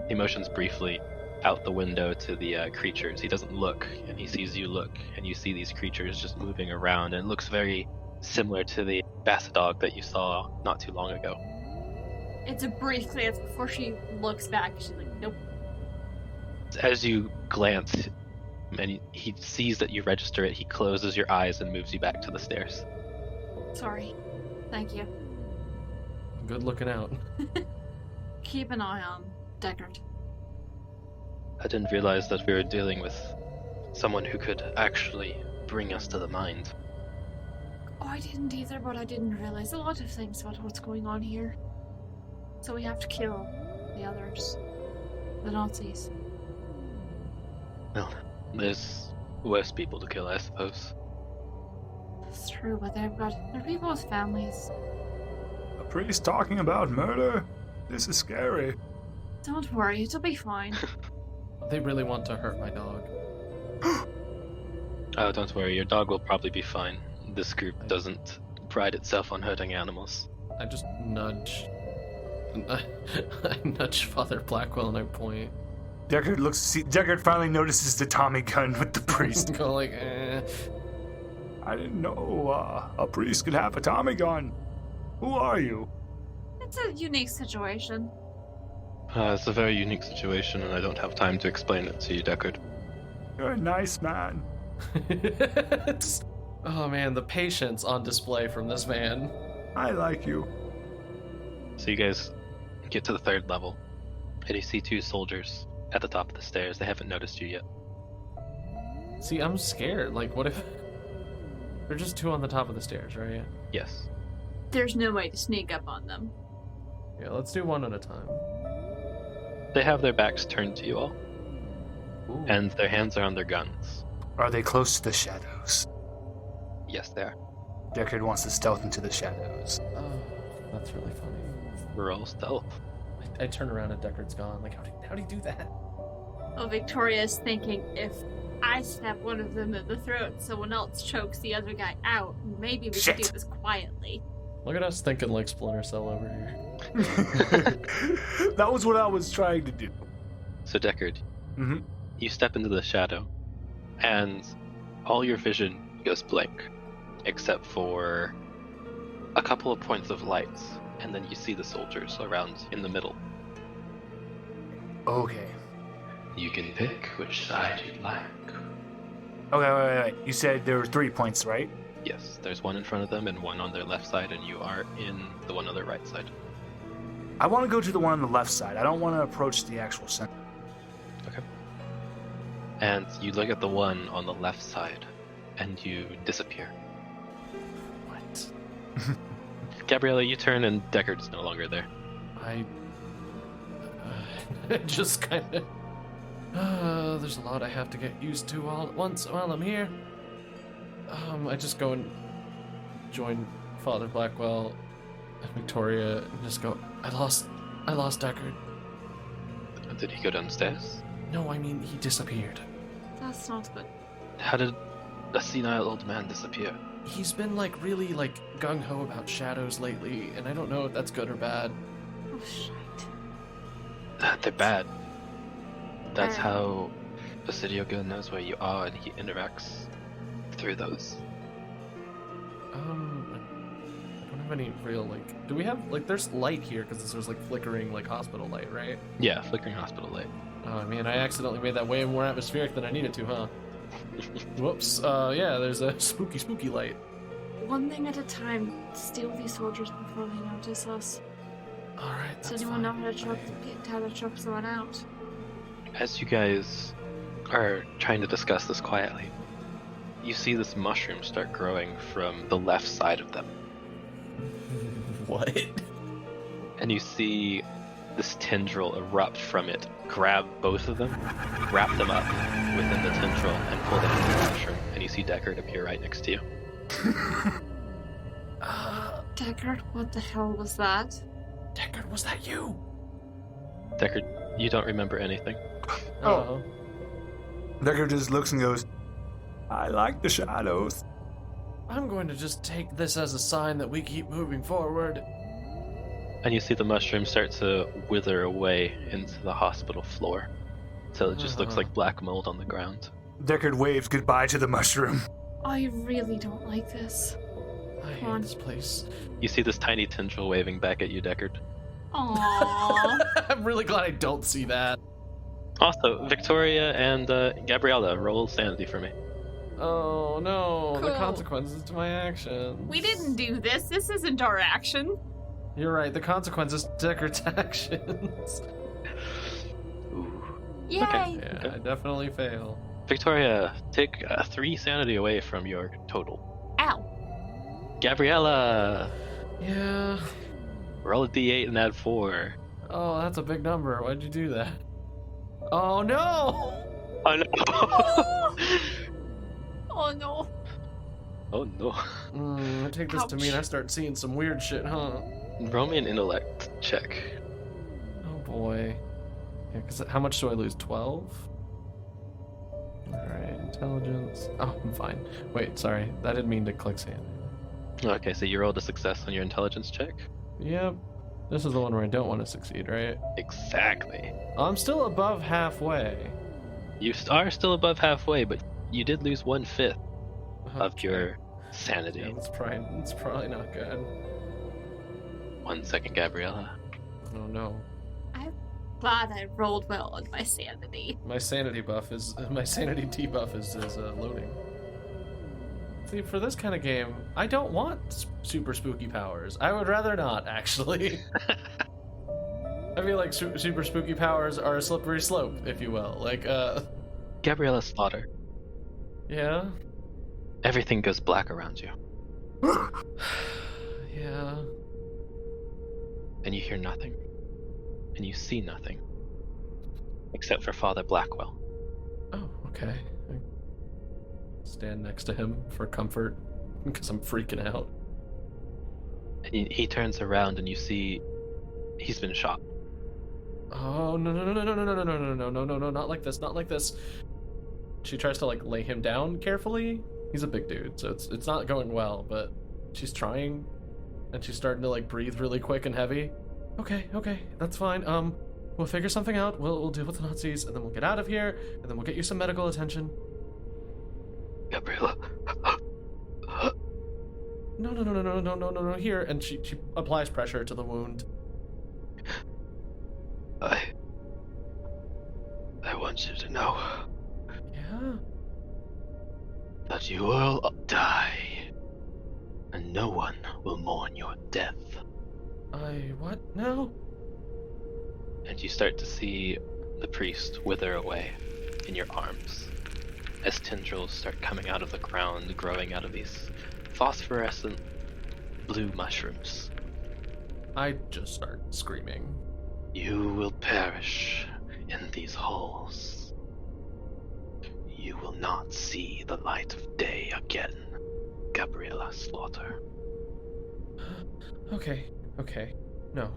He motions briefly out the window to the creatures. He doesn't look, and he sees you look, and you see these creatures just moving around, and it looks very similar to the basset dog that you saw not too long ago.
It's a brief glance before she looks back. She's like, nope.
As you glance, and he sees that you register it, he closes your eyes and moves you back to the stairs.
Sorry. Thank you.
Good looking out.
Keep an eye on Deckard.
I didn't realize that we were dealing with someone who could actually bring us to the mind.
Oh, I didn't either, but I didn't realize a lot of things about what's going on here. So we have to kill the others. The Nazis.
Well, there's worse people to kill, I suppose.
It's true, but they're people with families.
A priest talking about murder? This is scary.
Don't worry, it'll be fine.
They really want to hurt my dog.
Oh, don't worry, your dog will probably be fine. This group doesn't pride itself on hurting animals.
I just nudge. I nudge Father Blackwell and I point.
Deckard finally notices the Tommy gun with the priest.
Go like, eh.
I didn't know a priest could have a Tommy gun. Who are you?
It's a unique situation.
It's a very unique situation, and I don't have time to explain it to you, Deckard.
You're a nice man.
Oh man, the patience on display from this man.
I like you.
So you guys get to the third level, and you see two soldiers at the top of the stairs. They haven't noticed you yet.
See, I'm scared. Like, what if... They're just two on the top of the stairs, right?
Yes.
There's no way to sneak up on them.
Yeah, let's do one at a time.
They have their backs turned to you all,
Ooh.
and their hands are on their guns.
Are they close to the shadows?
Yes, they are.
Deckard wants to stealth into the shadows.
Oh, that's really funny.
Roll stealth.
I turn around and Deckard's gone. Like, how'd he do that?
Well, Victoria's thinking if I snap one of them at the throat, someone else chokes the other guy out, maybe we
Shit.
can do this quietly.
Look at us thinking like Splinter Cell over here.
That was what I was trying to do.
So Deckard,
Mm-hmm.
you step into the shadow, and all your vision goes blank, except for a couple of points of light, and then you see the soldiers around in the middle.
Okay.
You can pick which side you'd like.
Okay, wait. You said there were 3 points, right?
Yes, there's one in front of them and one on their left side, and you are in the one on their right side.
I want to go to the one on the left side. I don't want to approach the actual center.
Okay. And you look at the one on the left side, and you disappear.
What?
Gabriella, you turn, and Deckard's no longer there.
I just kind of... there's a lot I have to get used to all at once while I'm here. I just go and join Father Blackwell and Victoria and just go, I lost Deckard.
Did he go downstairs?
No, I mean, he disappeared.
That's not good.
How did a senile old man disappear?
He's been, like, really, like, gung-ho about shadows lately, and I don't know if that's good or bad.
Oh, shit.
They're bad. That's how Basidio Gun knows where you are, and he interacts through those.
I don't have any real, like... Do we have, like, there's light here, because this was, like, flickering, like, hospital light, right?
Yeah, flickering hospital light.
Oh, man, I accidentally made that way more atmospheric than I needed to, huh? Whoops. Yeah, there's a spooky light.
One thing at a time. Steal these soldiers before they notice us.
Alright, that's
Does anyone
fine.
know how to choke someone out?
As you guys are trying to discuss this quietly, you see this mushroom start growing from the left side of them.
What?
And you see this tendril erupt from it, grab both of them, wrap them up within the tendril, and pull them into the mushroom. And you see Deckard appear right next to you.
Deckard, what the hell was that?
Deckard, was that you?
Deckard, you don't remember anything.
Oh.
Deckard just looks and goes, I like the shadows.
I'm going to just take this as a sign that we keep moving forward.
And you see the mushroom start to wither away into the hospital floor. So it just looks like black mold on the ground.
Deckard waves goodbye to the mushroom.
I really don't like this.
I
Come on.
hate this place.
You see this tiny tendril waving back at you, Deckard.
Aww.
I'm really glad I don't see that.
Also, Victoria and Gabriella, roll sanity for me.
Oh no, the
Cool.
consequences to my actions.
We didn't do this. This isn't our action.
You're right, the consequences to Deckard's actions.
Ooh.
Yay!
Okay.
Yeah, I definitely fail.
Victoria, take 3 sanity away from your total.
Ow.
Gabriella,
Yeah.
roll a d8 and add 4.
Oh, that's a big number. Why'd you do that? Oh no!
Oh no!
Oh no.
Oh no.
I take this to
Ouch.
mean I start seeing some weird shit, huh?
Roll me an intellect check.
Oh boy. Yeah, cause how much do I lose? 12? Alright, intelligence. Oh, I'm fine. Wait, sorry. I didn't mean to click sanity.
Okay, so you rolled a success on your intelligence check?
Yep. This is the one where I don't want to succeed, right?
Exactly.
I'm still above halfway.
You are still above halfway, but you did lose 1/5 of
Okay.
your sanity.
Yeah, that's probably not good.
1 second, Gabriella.
Oh no.
Glad I rolled well on my sanity.
My sanity debuff is loading. See, for this kind of game, I don't want super spooky powers. I would rather not, actually. I feel like super spooky powers are a slippery slope, if you will. Like,
Gabriella Slaughter,
yeah,
everything goes black around you,
yeah.
and you hear nothing, and you see nothing, except for Father Blackwell.
Oh, okay. I stand next to him for comfort because I'm freaking out.
And he turns around, and you see he's been shot.
Oh no no no no no no no no no no no no no not like this, not like this. She tries to like lay him down carefully. He's a big dude, so it's not going well, but she's trying, and she's starting to like breathe really quick and heavy. Okay, that's fine. We'll figure something out. We'll deal with the Nazis, and then we'll get out of here, and then we'll get you some medical attention.
Gabriella.
No, here, and she applies pressure to the wound.
I want you to know
Yeah.
that you will die, and no one will mourn your death.
What now?
And you start to see the priest wither away in your arms as tendrils start coming out of the ground, growing out of these phosphorescent blue mushrooms.
I just start screaming.
You will perish in these halls. You will not see the light of day again, Gabriella Slaughter.
Okay. No,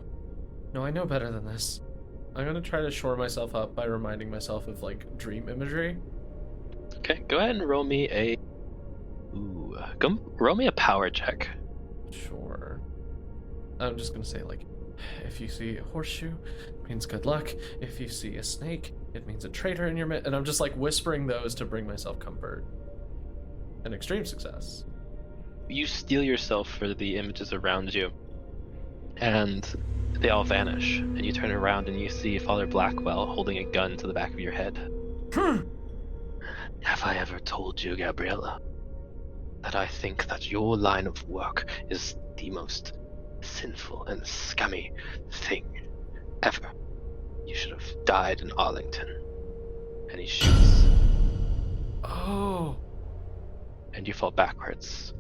I know better than this. I'm gonna try to shore myself up by reminding myself of, like, dream imagery.
Okay, go ahead and roll me a... roll me a power check.
Sure. I'm just gonna say, like, if you see a horseshoe, it means good luck. If you see a snake, it means a traitor in your midst. And I'm just, like, whispering those to bring myself comfort. An extreme success.
You steel yourself for the images around you, and they all vanish. And you turn around and you see Father Blackwell holding a gun to the back of your head. Have I ever told you, Gabriella, that I think that your line of work is the most sinful and scummy thing ever? You should have died in Arlington. And he shoots,
Oh.
and you fall backwards.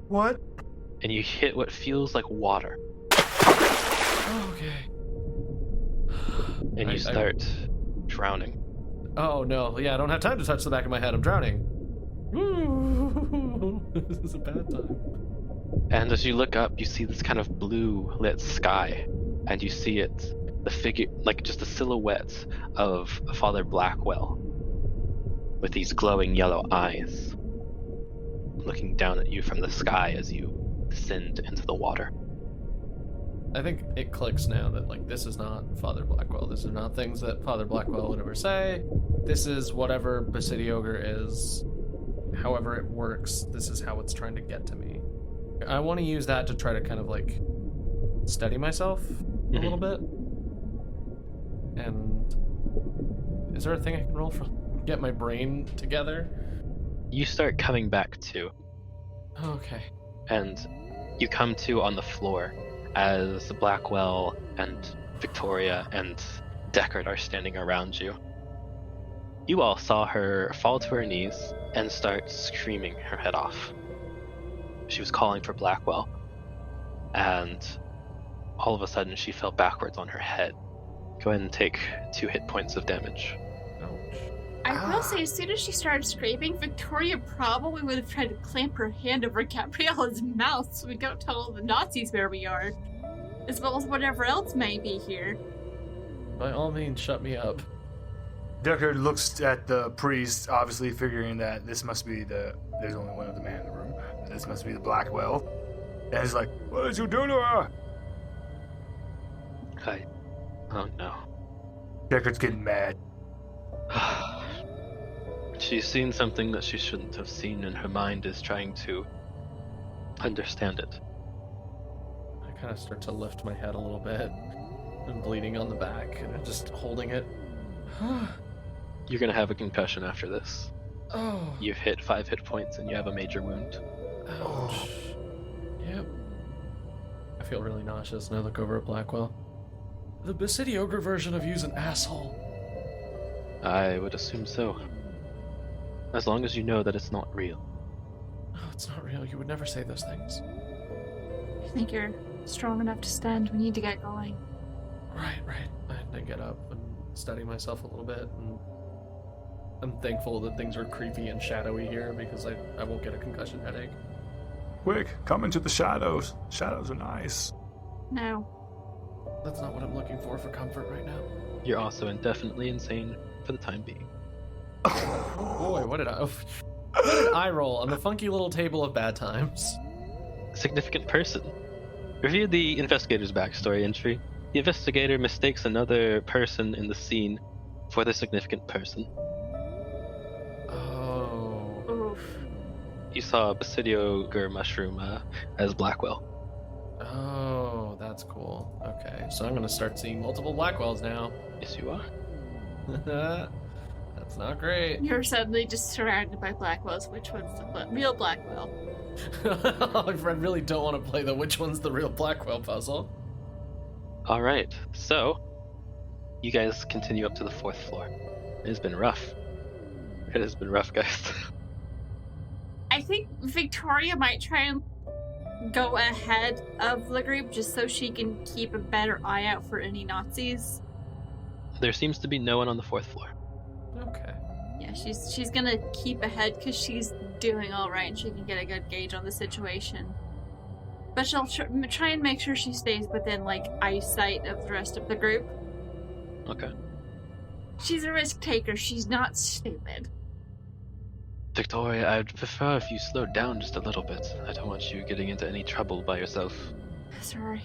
What?
And you hit what feels like water.
Okay.
And you start drowning.
Oh no, yeah, I don't have time to touch the back of my head. I'm drowning. Woo! This is a bad time.
And as you look up, you see this kind of blue lit sky. And you see it, the figure, like just a silhouette of Father Blackwell with these glowing yellow eyes looking down at you from the sky as you descend into the water.
I think it clicks now that, like, this is not Father Blackwell. This is not things that Father Blackwell would ever say. This is whatever Basidiogre is. However it works, this is how it's trying to get to me. I want to use that to try to kind of, like, steady myself a little bit. And is there a thing I can roll for get my brain together?
You start coming back to,
Okay.
and you come to on the floor as Blackwell and Victoria and Deckard are standing around you. You all saw her fall to her knees and start screaming her head off. She was calling for Blackwell, and all of a sudden she fell backwards on her head. Go ahead and take 2 hit points of damage.
Ouch.
I will say, as soon as she started screaming, Victoria probably would have tried to clamp her hand over Gabriella's mouth so we don't tell all the Nazis where we are, as well as whatever else may be here.
By all means, shut me up.
Deckard looks at the priest, obviously figuring that this must be there's only one other man in the room. This must be the Blackwell. And he's like, what did you do to her?
Oh no.
Deckard's getting mad.
She's seen something that she shouldn't have seen, and her mind is trying to understand it.
I kind of start to lift my head a little bit. I'm bleeding on the back, and I'm just holding it.
You're gonna have a concussion after this.
Oh.
You've hit 5 hit points and you have a major wound.
Ouch. Yep. I feel really nauseous, and I look over at Blackwell. The Basidiogre version of you's an asshole.
I would assume so. As long as you know that it's not real.
No, it's not real. You would never say those things.
I think you're strong enough to stand. We need to get going.
Right. I get up and steady myself a little bit, and I'm thankful that things are creepy and shadowy here because I won't get a concussion headache.
Quick, come into the shadows. Shadows are nice.
No.
That's not what I'm looking for comfort right now.
You're also indefinitely insane for the time being.
Oh boy, what did I roll on the funky little table of bad times?
Significant person. Review the investigator's backstory entry. The investigator mistakes another person in the scene for the significant person.
Oh.
Oof.
You saw Basidiogre mushroom as Blackwell.
Oh, that's cool. Okay, so I'm gonna start seeing multiple Blackwells now.
Yes, you are.
That's not great.
You're suddenly just surrounded by Blackwells. Which one's the real Blackwell?
I really don't want to play the which one's the real Blackwell puzzle.
Alright, so you guys continue up to the 4th floor. It has been rough. It has been rough, guys.
I think Victoria might try and go ahead of the group just so she can keep a better eye out for any Nazis.
There seems to be no one on the 4th floor.
Okay.
Yeah, she's gonna keep ahead because she's doing all right and she can get a good gauge on the situation. But she'll try and make sure she stays within, like, eyesight of the rest of the group.
Okay.
She's a risk taker. She's not stupid.
Victoria, I'd prefer if you slowed down just a little bit. I don't want you getting into any trouble by yourself.
Sorry.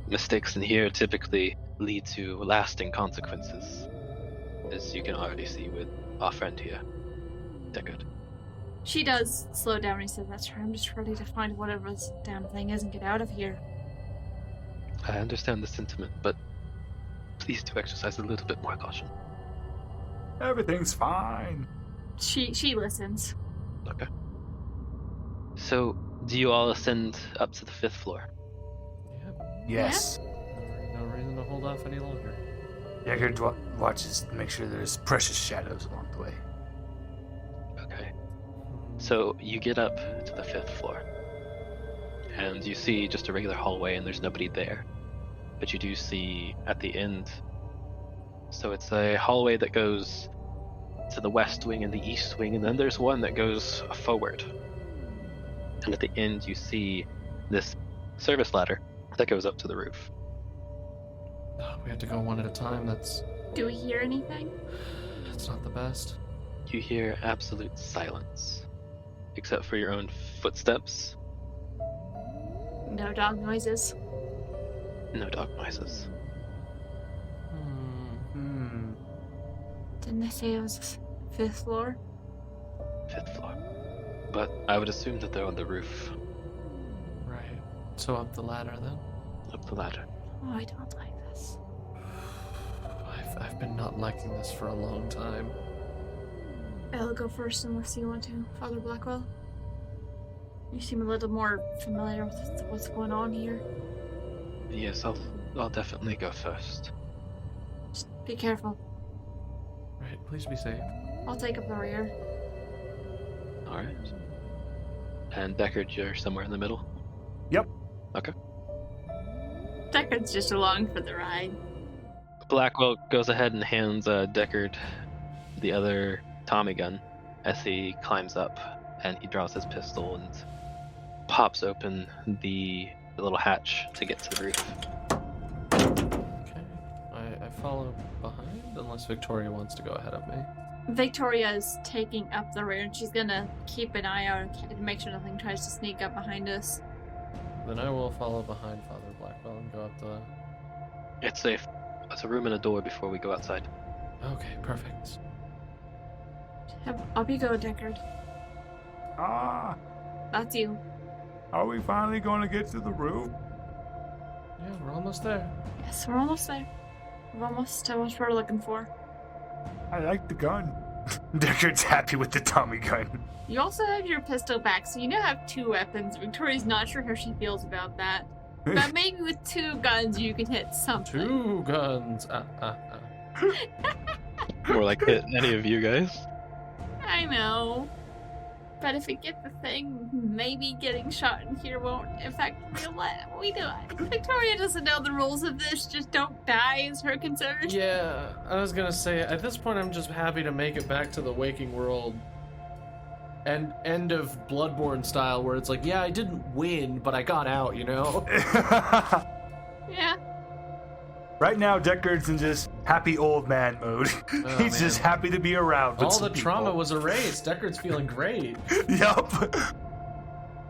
Mistakes in here typically lead to lasting consequences, as you can already see with our friend here, Deckard.
She does slow down and he says, "That's right, I'm just ready to find whatever this damn thing is and get out of here."
I understand the sentiment, but please do exercise a little bit more caution.
Everything's fine.
She listens.
Okay. So, do you all ascend up to the 5th floor?
Yep.
Yes.
No reason to hold off any longer.
Deckard watches to make sure there's precious shadows along the way.
Okay. So, you get up to the 5th floor. And you see just a regular hallway and there's nobody there. But you do see at the end. So it's a hallway that goes to the west wing and the east wing, and then there's one that goes forward. And at the end you see this service ladder that goes up to the roof.
We have to go one at a time.
Do we hear anything?
That's not the best.
You hear absolute silence, except for your own footsteps.
No dog noises.
No dog noises.
Didn't they say it was 5th floor?
5th floor. But I would assume that they're on the roof.
Right. So up the ladder then.
Up the ladder.
Oh, I don't like this.
I've been not liking this for a long time.
I'll go first unless you want to, Father Blackwell. You seem a little more familiar with what's going on here.
Yes, I'll definitely go first.
Just be careful.
Right, please be safe.
I'll take up the rear.
Alright. And Deckard, you're somewhere in the middle?
Yep.
Okay.
Deckard's just along for the ride.
Blackwell goes ahead and hands Deckard the other Tommy gun as he climbs up, and he draws his pistol and pops open the little hatch to get to the roof.
Okay. I follow behind unless Victoria wants to go ahead of me.
Victoria is taking up the rear, and she's gonna keep an eye out and make sure nothing tries to sneak up behind us.
Then I will follow behind Father Blackwell and go up the...
It's safe. There's a room and a door before we go outside.
Okay, perfect.
Up you go, Deckard.
Ah,
That's you.
are we finally going to get to the roof?
Yeah, we're almost there.
Yes, we're almost there. We're almost to what we're looking for.
I like the gun. Deckard's happy with the Tommy gun.
You also have your pistol back, so you now have 2 weapons. Victoria's not sure how she feels about that. But maybe with 2 guns you can hit something.
2 guns.
More like hit any of you guys.
I know. But if we get the thing, maybe getting shot in here won't affect what we do. Victoria doesn't know the rules of this. Just don't die is her concern.
Yeah, I was gonna say, at this point I'm just happy to make it back to the waking world. And end of Bloodborne style, where it's like, yeah, I didn't win, but I got out, you know?
Yeah.
Right now, Deckard's in just happy old man mode.
Oh,
He's
man.
just happy to be around. with
All
some
the trauma
people.
was erased. Deckard's feeling great.
Yup.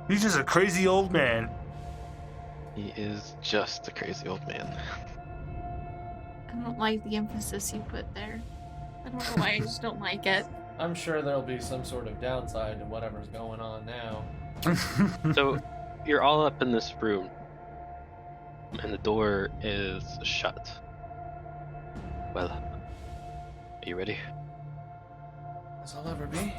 He's just a crazy old man.
He is just a crazy old man.
I don't like the emphasis you put there. I don't know why, I just don't like it.
I'm sure there'll be some sort of downside to whatever's going on now.
So, you're all up in this room, and the door is shut. Well, are you ready?
As I'll ever be.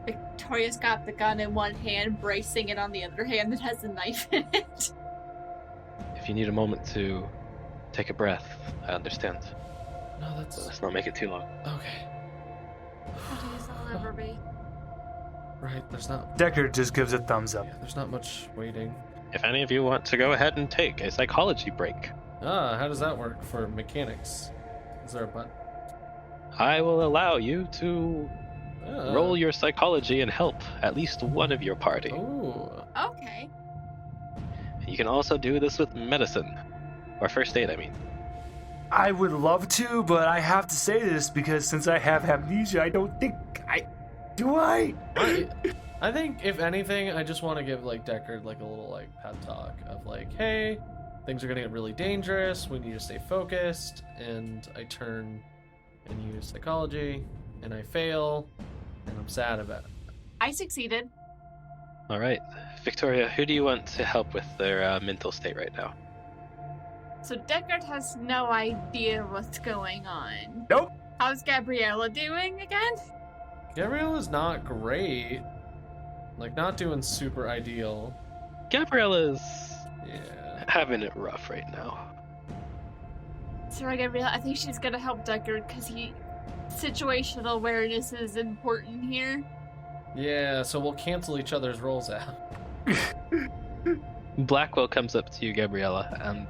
Victoria's got the gun in one hand, bracing it on the other hand that has a knife in it.
If you need a moment to take a breath, I understand.
No,
But
that's...
let's not make it too long.
Okay.
Ready as I'll ever be.
Right, there's not...
Deckard just gives a thumbs up.
Yeah, there's not much waiting.
If any of you want to go ahead and take a psychology break,
How does that work for mechanics? Is there a button?
I will allow you to roll your psychology and help at least one of your party.
Ooh.
Okay.
You can also do this with medicine, or first aid, I mean.
I would love to, but I have to say this because since I have amnesia, I don't think I... Do I?
I think, if anything, I just want to give, like, Deckard, like, a little, like, pep talk of, like, hey, things are going to get really dangerous, we need to stay focused, and I turn and use psychology, and I fail, and I'm sad about it.
I succeeded.
All right, Victoria, who do you want to help with their mental state right now?
So Deckard has no idea what's going on.
Nope.
How's Gabriella doing again?
Gabriella's not great. Like, not doing super ideal.
Gabriella's
Yeah.
having it rough right now.
Sorry, Gabriella. I think she's gonna help Deckard because situational awareness is important here.
Yeah, so we'll cancel each other's roles out.
Blackwell comes up to you, Gabriella, and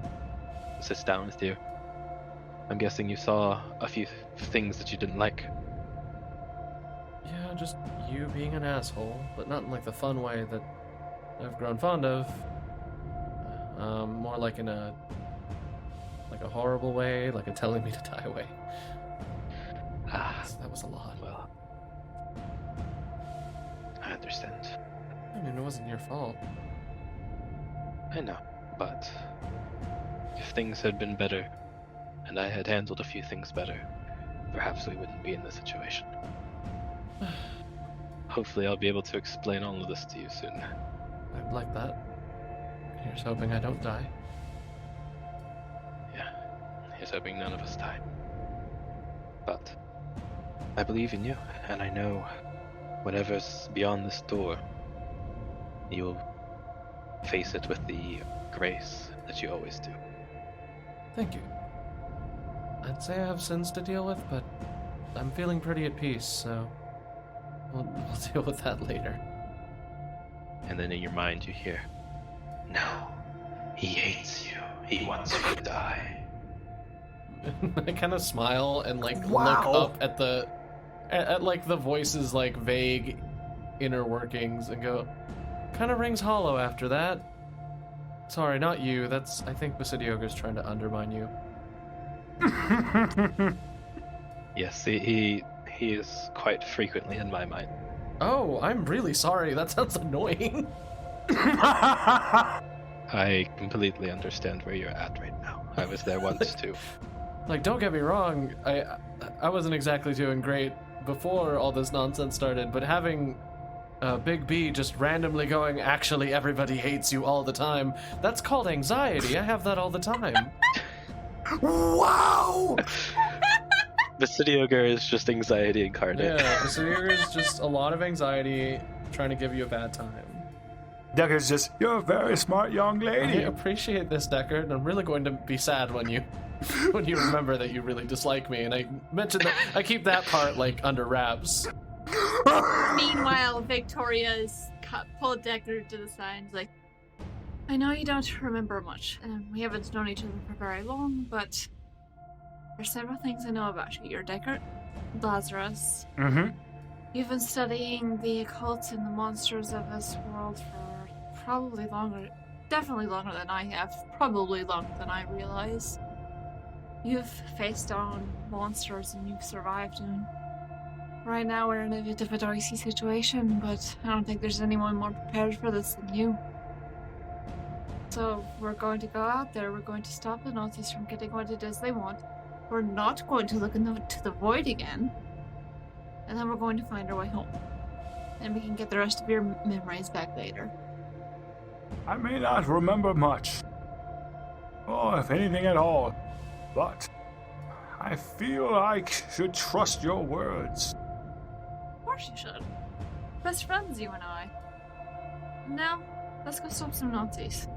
sits down with you. I'm guessing you saw a few things that you didn't like.
Yeah, just you being an asshole, but not in like the fun way that I've grown fond of. More like in a horrible way, like a telling me to die way. That was a lot.
Well, I understand.
I mean, it wasn't your fault.
I know, but if things had been better, and I had handled a few things better, perhaps we wouldn't be in this situation. Hopefully I'll be able to explain all of this to you soon.
I'd like that. Here's hoping I don't die.
Yeah, here's hoping none of us die. But I believe in you, and I know whatever's beyond this door, you'll face it with the grace that you always do.
Thank you. I'd say I have sins to deal with, but I'm feeling pretty at peace, so we'll deal with that later.
And then in your mind you hear, "No, he hates you. He wants you to die."
I kind of smile and like
Wow.
look up at like the voice's like vague inner workings and go, kind of rings hollow after that. Sorry, not you. I think Basidioga's trying to undermine you.
Yes, he is quite frequently in my mind.
Oh, I'm really sorry. That sounds annoying.
I completely understand where you're at right now. I was there once too.
Like, don't get me wrong. I wasn't exactly doing great before all this nonsense started, but having Big B just randomly going, actually everybody hates you all the time, that's called anxiety. I have that all the time.
Wow!
The city ogre is just anxiety incarnate.
Yeah, so is just a lot of anxiety trying to give you a bad time.
Decker's just, you're a very smart young
I
lady.
appreciate this, Deckard, and I'm really going to be sad when you remember that you really dislike me, and I mentioned that I keep that part like under wraps.
Meanwhile, Victoria's pulled Deckard to the side and is like, I know you don't remember much, and we haven't known each other for very long, but there's several things I know about you. You're Deckard, Lazarus.
Mm-hmm.
You've been studying the occult and the monsters of this world for probably longer, definitely longer than I have, probably longer than I realize. You've faced down monsters and you've survived, and right now we're in a bit of a dicey situation, but I don't think there's anyone more prepared for this than you. So we're going to go out there, we're going to stop the Nazis from getting what it is they want. We're not going to look into the void again. And then we're going to find our way home. And we can get the rest of your memories back later.
I may not remember much, or if anything at all, but I feel I should trust your words.
Of course you should. Best friends, you and I. Now, let's go stop some Nazis.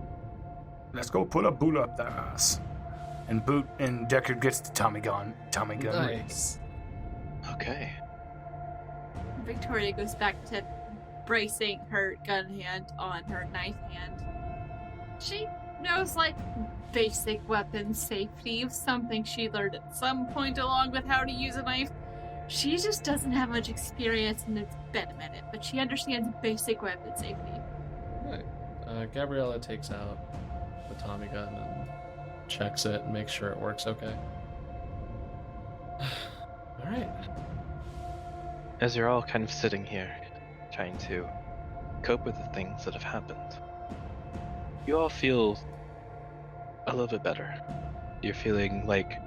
Let's go put a boot up their ass. And Deckard gets the Tommy gun.
Nice.
Okay.
Victoria goes back to bracing her gun hand on her knife hand. She knows, like, basic weapon safety, something she learned at some point along with how to use a knife. She just doesn't have much experience, and it's been a minute, but she understands basic weapon safety.
Right. Gabriella takes out the Tommy gun and checks it and makes sure it works okay. Alright.
As you're all kind of sitting here, trying to cope with the things that have happened, you all feel a little bit better. You're feeling like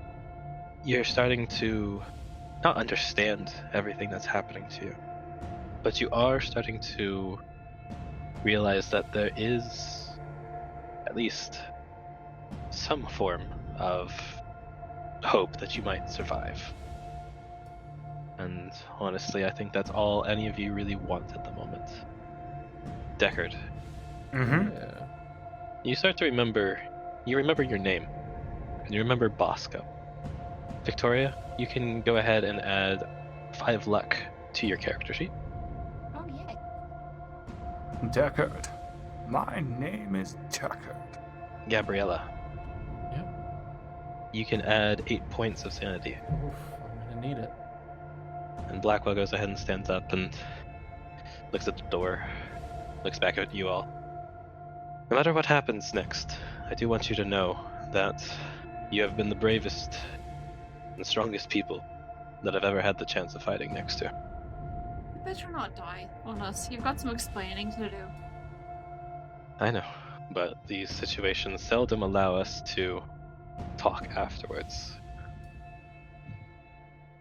you're starting to not understand everything that's happening to you, But you are starting to realize that there is at least some form of hope that you might survive. And honestly, I think that's all any of you really want at the moment. Deckard,
Mm-hmm.
Yeah.
you start to remember your name. You remember Bosco. Victoria, you can go ahead and add 5 luck to your character sheet.
Oh, yeah.
Deckard. My name is Deckard.
Gabriella,
Yep.
you can add 8 points of sanity.
Oof, I'm gonna need it.
And Blackwell goes ahead and stands up and looks at the door, looks back at you all. No matter what happens next, I do want you to know that you have been the bravest and strongest people that I've ever had the chance of fighting next to.
You better not die on us. You've got some explaining to do.
I know, but these situations seldom allow us to talk afterwards.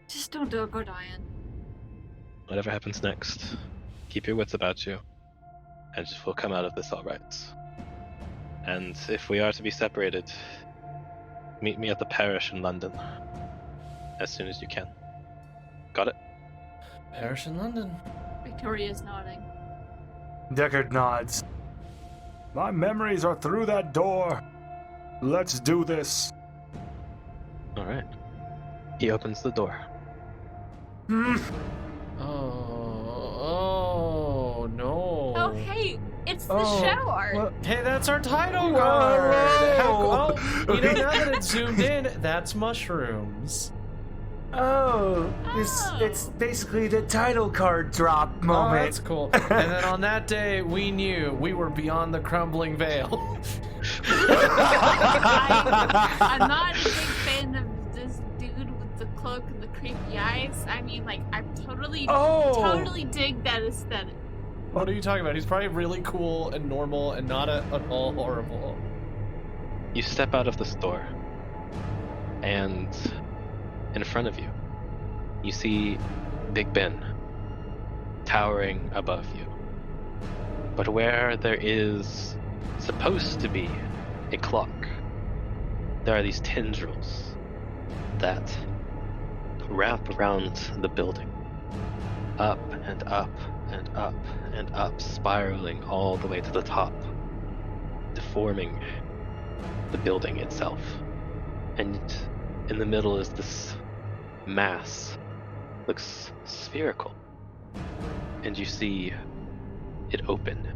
Just don't go dying.
Whatever happens next, keep your wits about you, and we'll come out of this all right. And if we are to be separated, meet me at the parish in London as soon as you can. Got it?
Parish in London.
Victoria's nodding.
Deckard nods. My memories are through that door. Let's do this.
All right. He opens the door.
Oh no.
Oh, hey, it's the
Oh,
show art.
what?
Hey, that's our title
Whoa.
card. Oh, you know, now that it's zoomed in, that's mushrooms.
Oh,
Oh.
it's basically the title card drop
Oh,
moment.
that's cool. And then on that day, we knew we were beyond the crumbling veil.
I'm not a big fan of this dude with the cloak and the creepy eyes. I mean, like, I totally dig that aesthetic.
What are you talking about? He's probably really cool and normal and not at all horrible.
You step out of the store, and in front of you, you see Big Ben towering above you. But where there is supposed to be a clock, there are these tendrils that wrap around the building, up and up and up and up, spiraling all the way to the top, deforming the building itself. And in the middle is this mass, looks spherical, and you see it open.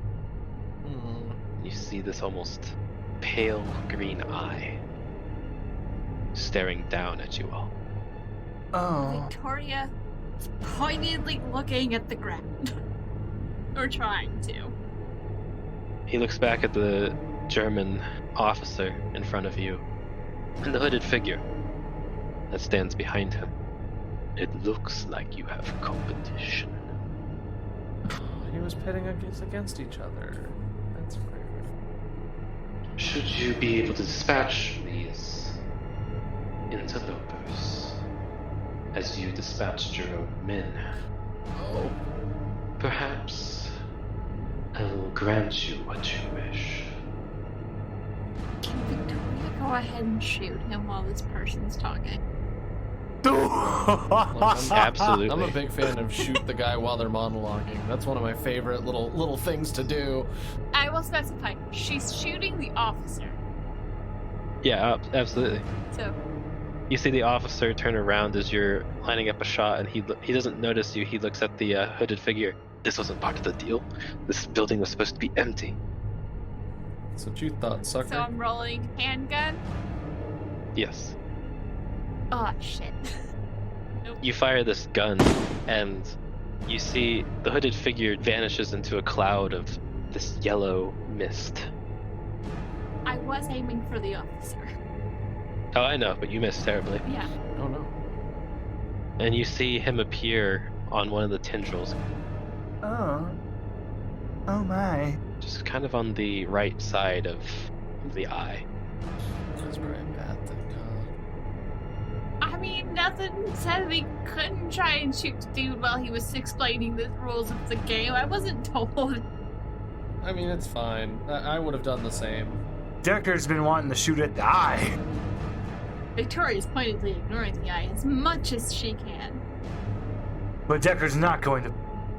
You see this almost pale green eye staring down at you all.
Oh.
Victoria is pointedly looking at the ground. Or trying to.
He looks back at the German officer in front of you and the hooded figure that stands behind him. It looks like you have competition.
He was pitting us against each other. That's weird.
Should you be able to dispatch these interlopers as you dispatched your own men,
Oh.
perhaps I will grant you what you wish.
Can Victoria go ahead and shoot him while this person's talking?
Absolutely.
I'm a big fan of shoot the guy while they're monologuing. That's one of my favorite little things to do.
I will specify, she's shooting the officer.
Yeah, absolutely.
So,
You see the officer turn around as you're lining up a shot, and he doesn't notice you. He looks at the hooded figure. This wasn't part of the deal. This building was supposed to be empty.
That's what you thought, sucker.
so I'm rolling handgun.
Yes.
Oh, shit. Nope.
You fire this gun, and you see the hooded figure vanishes into a cloud of this yellow mist.
I was aiming for the officer.
Oh, I know, but you missed terribly.
Yeah.
Oh no.
And you see him appear on one of the tendrils,
Oh. Oh my.
just kind of on the right side of the eye.
That's probably a bad thing, huh?
I mean, nothing. Said we couldn't try and shoot the dude while he was explaining the rules of the game. I wasn't told.
I mean, it's fine. I would have done the same.
Decker's been wanting to shoot at the eye.
Victoria's pointedly ignoring the eye as much as she can.
But Decker's not going to.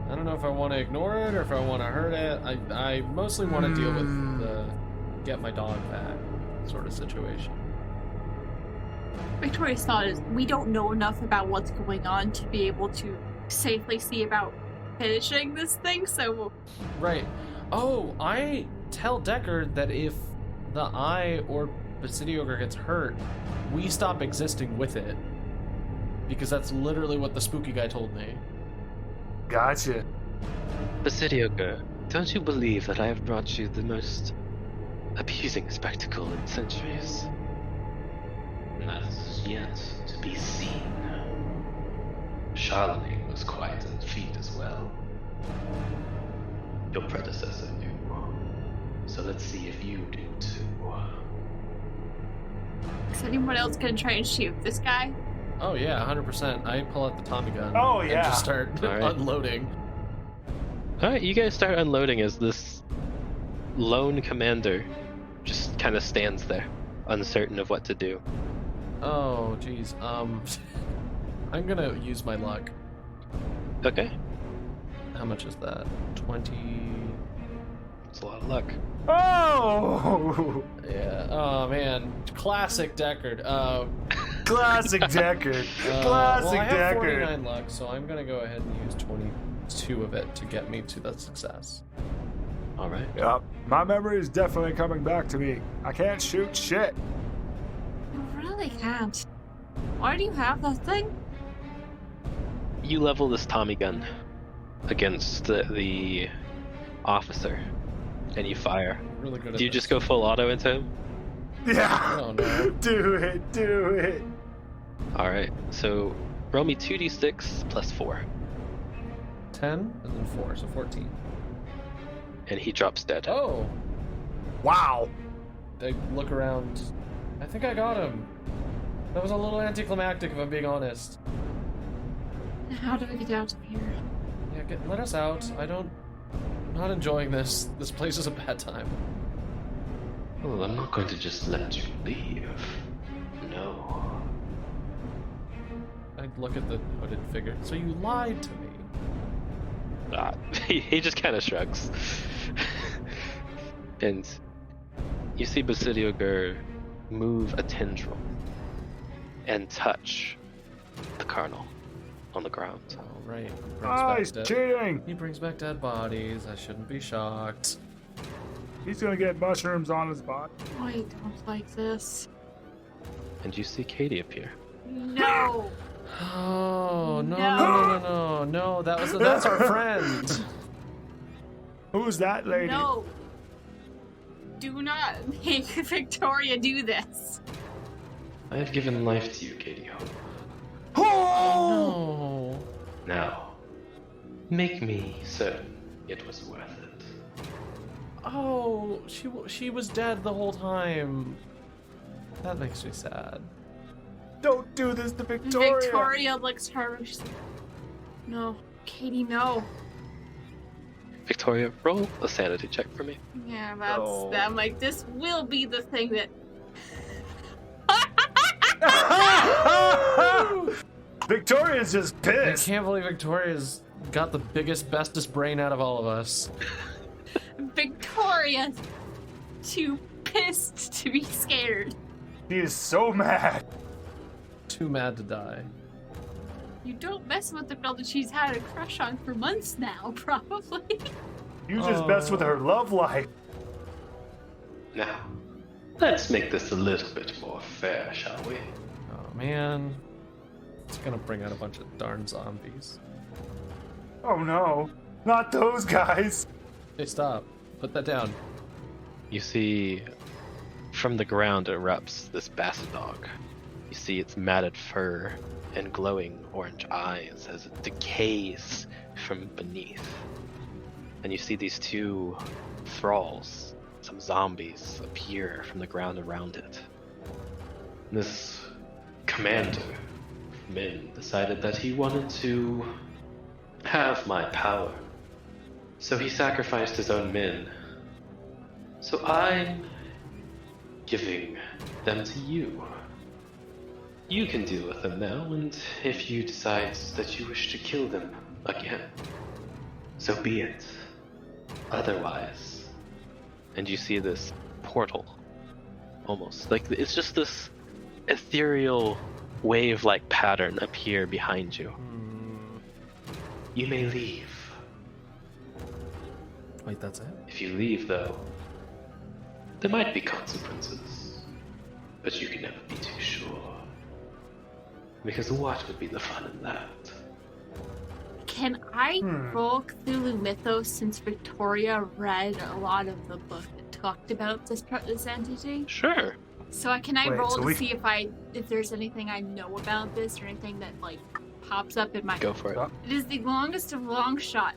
I don't know if I want to ignore it or if I want to hurt it. I mostly want to deal with the get my dog back sort of situation.
Victoria's thought is, we don't know enough about what's going on to be able to safely see about finishing this thing, so...
Right. Oh, I tell Decker that if the eye or Basidiogre gets hurt, we stop existing with it. Because that's literally what the spooky guy told me.
Gotcha.
Basidiogre, don't you believe that I have brought you the most appeasing spectacle in centuries?
That is yet to be seen. Charlemagne was quite a feat as well. Your predecessor knew. So let's see if you do too.
Is anyone else gonna try and shoot this guy?
Oh yeah, 100%. I pull out the Tommy gun.
Oh,
And
yeah.
just start
Alright.
unloading.
Alright, you guys start unloading as this lone commander just kind of stands there, uncertain of what to do.
Oh, jeez. I'm gonna use my luck.
Okay,
How much is that? 20...
it's a lot of luck.
Oh!
Yeah. Oh, man. Classic Deckard.
Classic Deckard. Classic
well, I have
Deckard.
49 luck, so I'm gonna go ahead and use 22 of it to get me to the success.
Alright.
Yep. My memory is definitely coming back to me. I can't shoot shit.
You really can't. Why do you have that thing?
You level this Tommy gun against the officer, and you fire.
I'm really good at
Do you
this.
just go full auto into him?
Yeah.
Oh, no.
Do it. Do it.
Alright, so roll me 2d6 plus 4.
10 and then 4, so 14.
And he drops dead.
Oh!
Wow.
I look around. I think I got him. That was a little anticlimactic, if I'm being honest.
How do we get out of here?
Yeah, let us out. I'm not enjoying this. This place is a bad time.
Well, I'm not going to just let you leave. No.
I look at the hooded figure. So you lied to me.
Ah, he just kind of shrugs. And you see Basidiogre move a tendril and touch the colonel on the ground.
Oh, right.
Ah, he's cheating.
He brings back dead bodies. I shouldn't be shocked.
He's gonna get mushrooms on his body.
I don't like this.
And you see Katie appear.
No!
Oh, no,
No.
no, no, no, no. That's our friend.
Who's that lady?
No! Do not make Victoria do this.
I have given life to you, Katie Hope.
Oh!
No.
Now, make me certain it was worth it.
Oh, she was dead the whole time. That makes me sad.
Don't do this to Victoria.
Victoria looks her. She's like, no, Katie, no.
Victoria, roll a sanity check for me.
Yeah, that's
No.
that. I'm like, this will be the thing that.
Victoria's just
I
pissed.
can't believe Victoria's got the biggest, bestest brain out of all of us.
Victoria, too pissed to be scared.
She is so mad.
Too mad to die.
You don't mess with the girl that she's had a crush on for months now, probably.
You just messed with her love life.
Now, let's make this a little bit more fair, shall we?
Oh man. It's gonna bring out a bunch of darn zombies.
Oh no. Not those guys.
Hey, stop. Put that down.
You see from the ground erupts this basset dog. You see its matted fur and glowing orange eyes as it decays from beneath. And you see these two thralls, some zombies, appear from the ground around it. This commander
Min decided that he wanted to have my power. So he sacrificed his own men. So I'm giving them to you. You can deal with them now, and if you decide that you wish to kill them again, so be it. Otherwise.
And you see this portal, almost. Like, it's just this ethereal wave-like pattern appear behind you.
You may leave.
Wait, that's it?
If you leave, though, there might be consequences. But you can never be too sure. Because what would be the fun in that?
Can I roll Cthulhu Mythos since Victoria read a lot of the book that talked about this entity?
Sure.
So can I
Wait,
roll
so
to
we-
see if there's anything I know about this or anything that like pops up in my.
Go for it.
It is the longest of long shot.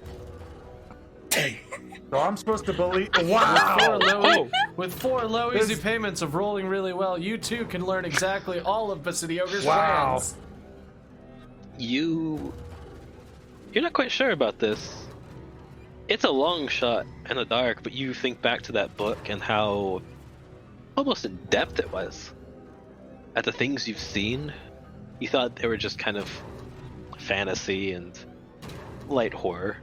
So I'm supposed to believe. Wow!
With four low easy payments of rolling really well, you too can learn exactly all of Basidioger's
Wow.
plans.
You're not quite sure about this. It's a long shot in the dark, but you think back to that book and how almost in depth it was. At the things you've seen, you thought they were just kind of fantasy and light horror.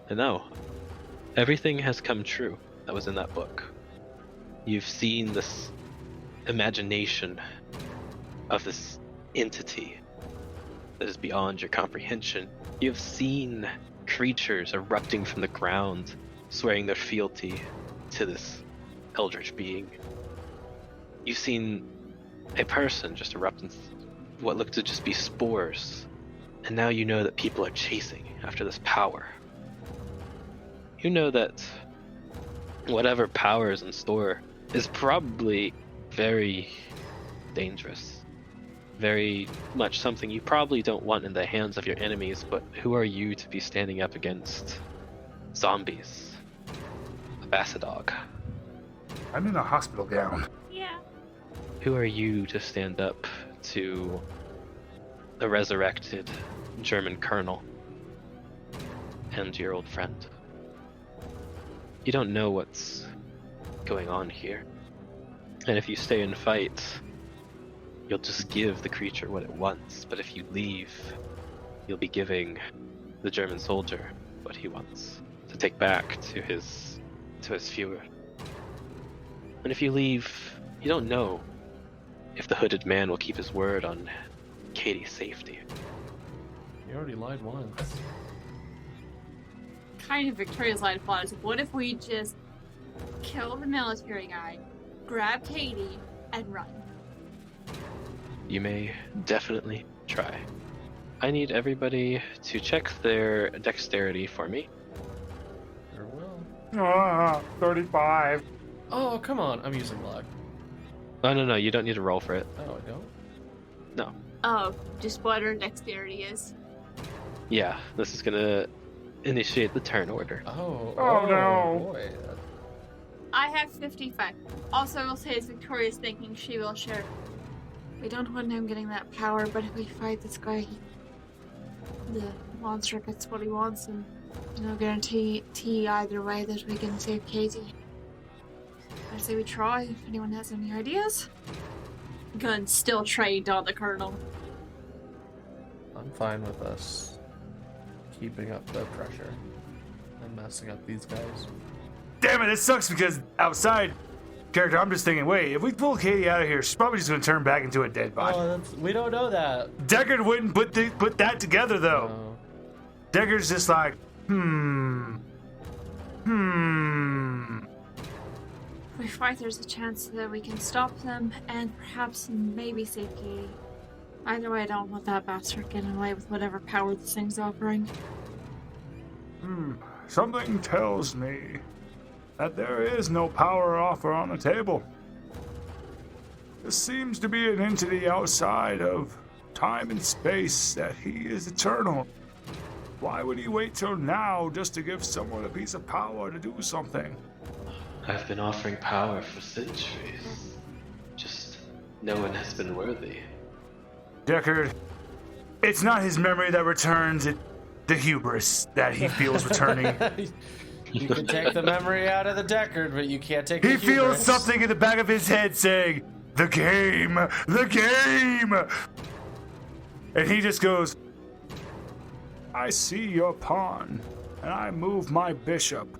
And no, everything has come true that was in that book. You've seen this imagination of this entity that is beyond your comprehension. You've seen creatures erupting from the ground, swearing their fealty to this eldritch being. You've seen a person just erupt in what looked to just be spores, and now you know that people are chasing after this power. You know that whatever power is in store is probably very dangerous. Very much something you probably don't want in the hands of your enemies, but who are you to be standing up against zombies? A Bassadog.
I'm in a hospital gown.
Yeah.
Who are you to stand up to a resurrected German colonel and your old friend? You don't know what's going on here. And if you stay and fight, you'll just give the creature what it wants. But if you leave, you'll be giving the German soldier what he wants to take back to his Führer. And if you leave, you don't know if the hooded man will keep his word on Katie's safety.
You already lied once.
Kind of Victoria's line of thought is, what if we just kill the military guy, grab Katie, and run?
You may definitely try. I need everybody to check their dexterity for me.
Sure will.
35.
Oh, come on. I'm using luck.
Oh, no, you don't need to roll for it.
Oh, I don't?
No.
Oh, just what our dexterity is.
Yeah, this is gonna initiate the turn order.
Oh,
no.
Boy.
I have 55. Also, I will say as Victoria's thinking, she will share. We don't want him getting that power, but if we fight this guy, the monster gets what he wants, and no guarantee either way that we can save Katie. I say we try, if anyone has any ideas. Gun still trained on the colonel.
I'm fine with us keeping up the pressure and messing up these guys.
Damn it, it sucks because outside character, I'm just thinking, wait, if we pull Katie out of here, she's probably just going to turn back into a dead body.
Oh, we don't know that.
Deckard wouldn't put that together, though.
No.
Deckard's just like,
If we fight, there's a chance that we can stop them and perhaps maybe save Katie. Either way, I don't want that bastard getting away with whatever power this thing's offering.
Something tells me that there is no power offer on the table. This seems to be an entity outside of time and space, that he is eternal. Why would he wait till now just to give someone a piece of power to do something?
I've been offering power for centuries. Just no one has been worthy.
Deckard, It's not his memory that returns, it's the hubris that he feels returning.
You can take the memory out of the Deckard, but you can't take
He
the
feels
hubris.
something in the back of his head saying, the game, the game. And he just goes, I see your pawn, and I move my bishop.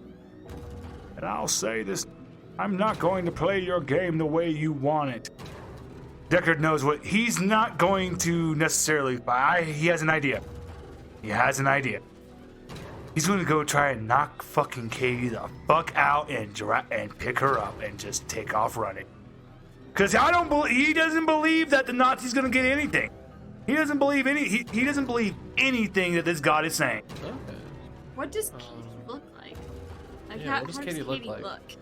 And I'll say this, I'm not going to play your game the way you want it. Deckard knows what, he's not going to necessarily buy, he has an idea. He has an idea. He's going to go try and knock fucking Katie the fuck out and pick her up and just take off running. Because he doesn't believe that the Nazi's going to get anything. He doesn't believe he doesn't believe anything that this god is saying.
Okay.
What does Katie look like?
Yeah, what does Katie look like?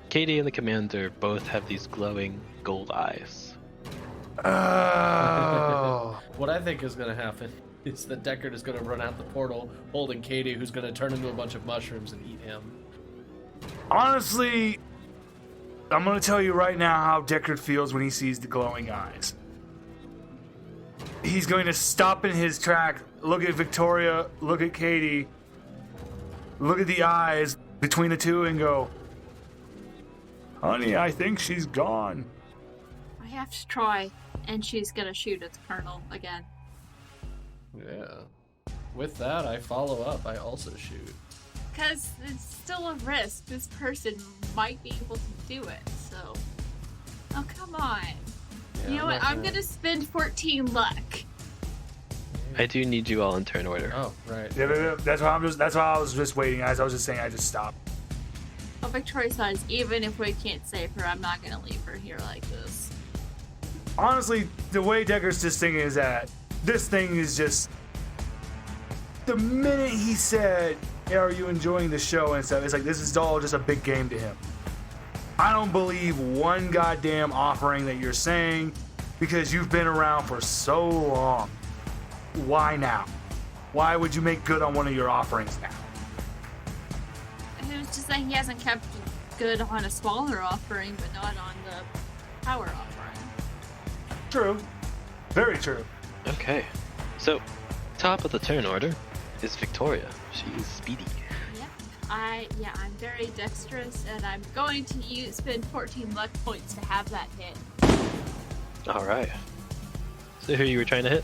Katie and the commander both have these glowing gold eyes.
Oh.
What I think is going to happen is that Deckard is going to run out the portal holding Katie, who's going to turn into a bunch of mushrooms and eat him.
Honestly, I'm going to tell you right now how Deckard feels when he sees the glowing eyes. He's going to stop in his track, look at Victoria, look at Katie, look at the eyes between the two and go, honey, I think she's gone.
I have to try, and she's gonna shoot at the colonel again.
Yeah. With that, I follow up. I also shoot.
Because it's still a risk. This person might be able to do it, so... Oh, come on.
Yeah,
You know what? I'm gonna spend 14 luck.
I do need you all in turn order.
Oh, right.
Yeah, that's why I was just waiting. As I was just saying, I just stopped.
Well, Victoria says, even if we can't save her, I'm not gonna leave her here like this.
Honestly, the way Deckard's just thinking is that this thing is just... The minute he said, hey, are you enjoying the show and stuff, it's like this is all just a big game to him. I don't believe one goddamn offering that you're saying because you've been around for so long. Why now? Why would you make good on one of your offerings now?
He was just saying he hasn't kept good on a smaller offering, but not on the power offering.
True. Very true.
Okay. So, top of the turn order is Victoria. She's speedy.
I'm very dexterous, and I'm going to spend 14 luck points to have that hit.
Alright. So who you were trying to hit?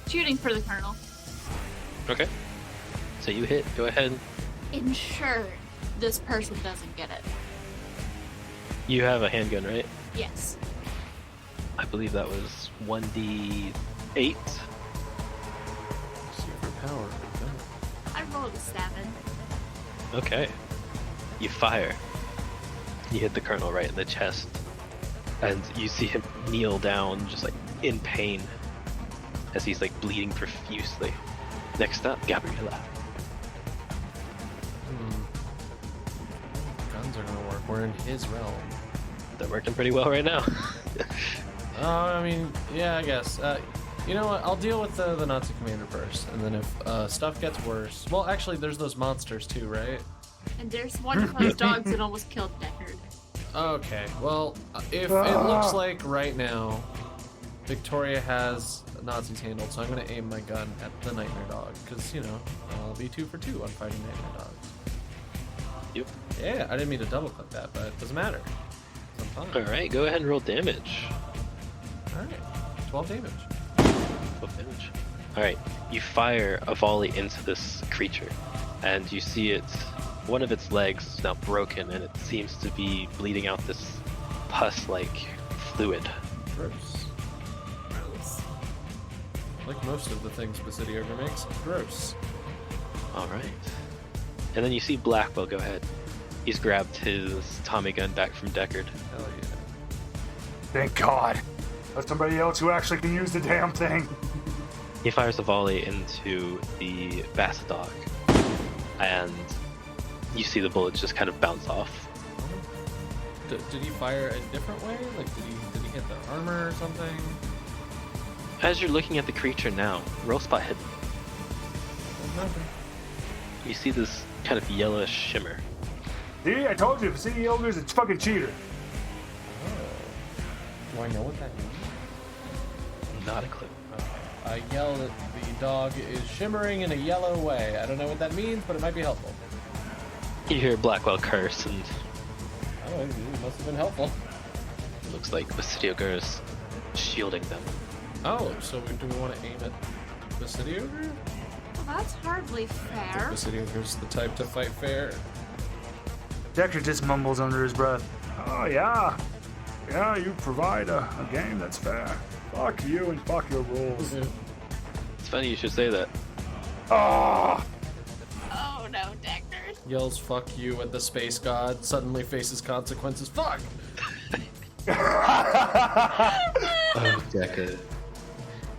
Shooting for the colonel.
Okay. So you hit. Go ahead.
Ensure this person doesn't get it.
You have a handgun, right?
Yes.
I believe that was 1d8.
Superpower.
I rolled a 7.
Okay. You fire. You hit the colonel right in the chest. And you see him kneel down, just like in pain, as he's like bleeding profusely. Next up, Gabriella.
Guns are gonna work. We're in his realm.
They're working pretty well right now.
I mean, yeah, I guess. You know what? I'll deal with the Nazi commander first, and then if stuff gets worse... Well, actually, there's those monsters too, right?
And there's one of those dogs that almost killed Deckard.
Okay, well, if it looks like right now Victoria has Nazis handled, so I'm going to aim my gun at the Nightmare Dog, because, you know, I'll be 2 for 2 on fighting Nightmare Dogs.
Yep.
Yeah, I didn't mean to double click that, but it doesn't matter. I'm fine.
Alright, go ahead and roll damage.
Alright, 12 damage.
12 damage. Alright, you fire a volley into this creature, and you see one of its legs is now broken, and it seems to be bleeding out this pus-like fluid.
Gross.
Gross.
Like most of the things Basidio ever makes, gross.
Alright. And then you see Blackwell go ahead. He's grabbed his Tommy gun back from Deckard.
Hell yeah.
Thank God. That's somebody else who actually can use the damn thing.
He fires a volley into the Basset Dog, and you see the bullets just kind of bounce off.
Did he fire a different way? Like, did he hit the armor or something?
As you're looking at the creature now, roll spot hidden.
Nothing.
You see this kind of yellowish shimmer.
See, I told you, City Ogre's a fucking cheater.
Oh. Do I know what that means?
Not a clue.
I yell that the dog is shimmering in a yellow way. I don't know what that means, but it might be helpful.
You hear Blackwell curse, and
Oh, it must have been helpful.
it looks like Basidiogre is shielding them.
Oh, so do we want to aim at Basidiogre?
Well, that's hardly fair.
Basidiogre's the type to fight fair.
Decker just mumbles under his breath. Oh, yeah. Yeah, you provide a game that's fair. Fuck you and fuck your rules.
It's funny you should say that.
Oh!
Oh no, Deckard.
Yells "fuck you" at the space god. Suddenly faces consequences. Fuck.
Oh, Decker.